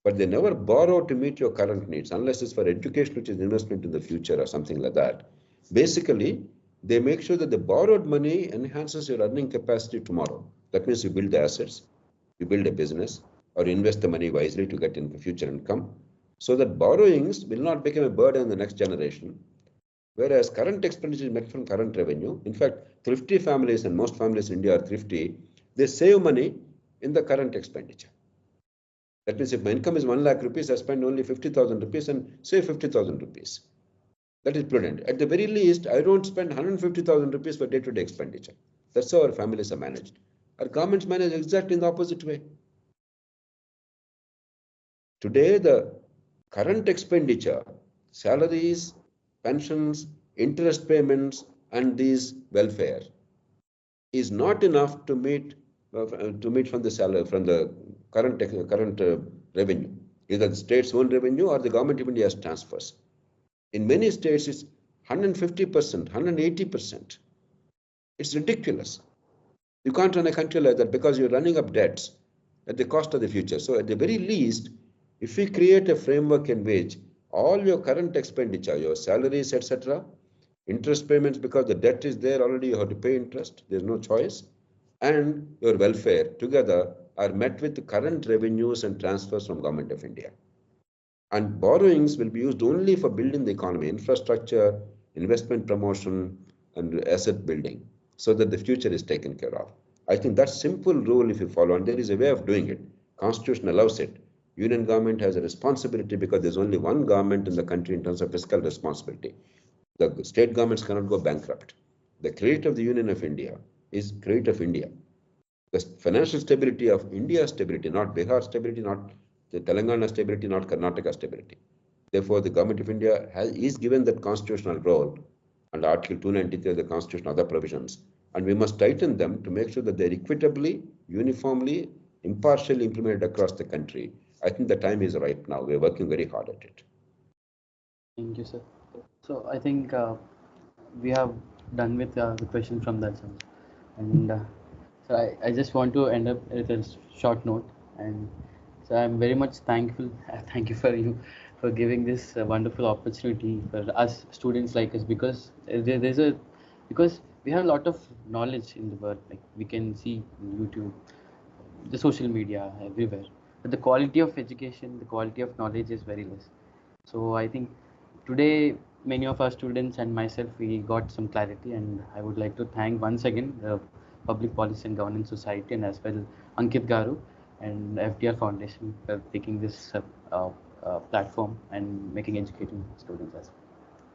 But they never borrow to meet your current needs, unless it's for education, which is investment in the future or something like that. Basically, they make sure that the borrowed money enhances your earning capacity tomorrow. That means you build the assets, you build a business, or invest the money wisely to get in future income, so that borrowings will not become a burden in the next generation. Whereas current expenditure is met from current revenue. In fact, thrifty families, and most families in India are thrifty, they save money in the current expenditure. That means if my income is 1 lakh rupees, I spend only 50,000 rupees and save 50,000 rupees. That is prudent. At the very least, I don't spend 150,000 rupees for day-to-day expenditure. That's how our families are managed. Our governments manage exactly in the opposite way. Today, the current expenditure, salaries, pensions, interest payments, and these welfare is not enough to meet from the salary, from the current revenue, either the state's own revenue or the government of India's transfers. In many states, it's 150%, 180%. It's ridiculous. You can't run a country like that because you're running up debts at the cost of the future. So at the very least, If we create a framework in which all your current expenditure, your salaries, etc., interest payments, because the debt is there already, you have to pay interest, there's no choice, and your welfare together are met with the current revenues and transfers from Government of India. And borrowings will be used only for building the economy, infrastructure, investment promotion, and asset building, so that the future is taken care of. I think that simple rule, if you follow, and there is a way of doing it, Constitution allows it. Union government has a responsibility because there's only one government in the country in terms of fiscal responsibility. The state governments cannot go bankrupt. The credit of the Union of India is credit of India. The financial stability of India's stability, not Bihar stability, not the Telangana stability, not Karnataka stability. Therefore, the government of India is given that constitutional role under Article 293 of the Constitution, other provisions, and we must tighten them to make sure that they're equitably, uniformly, impartially implemented across the country. I think the time is right now. We're working very hard at it. Thank you, sir. So I think we have done with the question from that side. And so I just want to end up with a short note. And so I'm very much thankful. Thank you for you for giving this wonderful opportunity for us students like us, because because we have a lot of knowledge in the world. Like we can see in YouTube, the social media everywhere, but the quality of education, the quality of knowledge is very less. So I think today many of our students and myself, we got some clarity, and I would like to thank once again the Public Policy and Governance Society, and as well Ankit Garu and FDR Foundation for taking this platform and making educating students as well.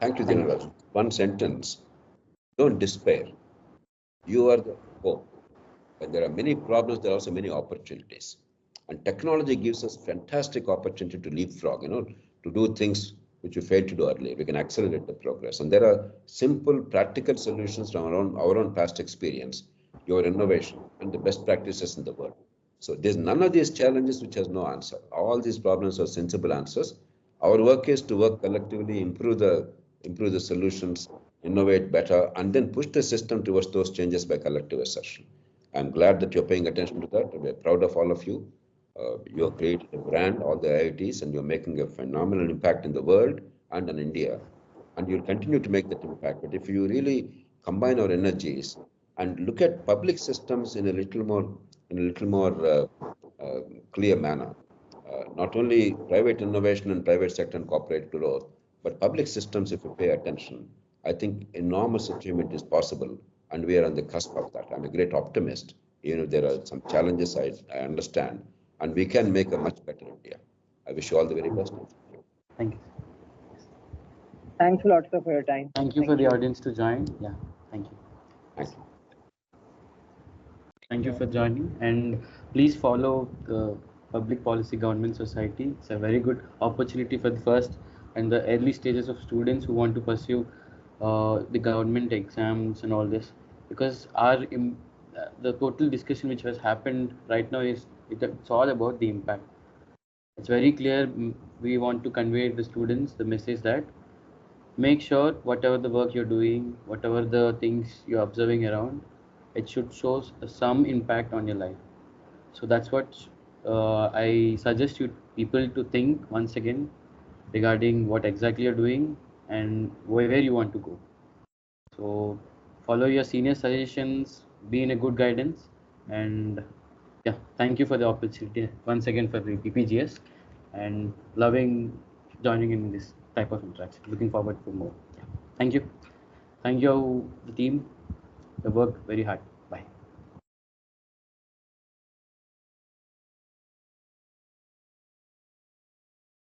Thank you, General. One sentence: don't despair. You are the hope. When there are many problems, there are also many opportunities. And technology gives us fantastic opportunity to leapfrog, to do things which we failed to do earlier. We can accelerate the progress. And there are simple, practical solutions from our own past experience, your innovation, and the best practices in the world. So there's none of these challenges which has no answer. All these problems are sensible answers. Our work is to work collectively, improve the solutions, innovate better, and then push the system towards those changes by collective assertion. I'm glad that you're paying attention to that. We're proud of all of you. You have created a brand, all the IITs, and you're making a phenomenal impact in the world and in India. And you'll continue to make that impact. But if you really combine our energies and look at public systems in a little more clear manner, not only private innovation and private sector and corporate growth, but public systems, if you pay attention, I think enormous achievement is possible, and we are on the cusp of that. I'm a great optimist. There are some challenges I understand, and we can make a much better India. I wish you all the very best. Thank you. Thanks a lot, sir, for your time. Thank you for the audience to join. Yeah, thank you. Thank you. Thank you for joining, and please follow the Public Policy Government Society. It's a very good opportunity for the first and the early stages of students who want to pursue the government exams and all this, because the total discussion which has happened right now it's all about the impact. It's very clear. We want to convey to the students the message that make sure whatever the work you're doing, whatever the things you're observing around, it should show some impact on your life. So that's what I suggest you people to think once again regarding what exactly you're doing and where you want to go. So follow your senior suggestions, be in a good guidance, and yeah, thank you for the opportunity once again for the PPGS, and loving joining in this type of interaction. Looking forward for more. Yeah. Thank you. Thank you, the team. They work very hard.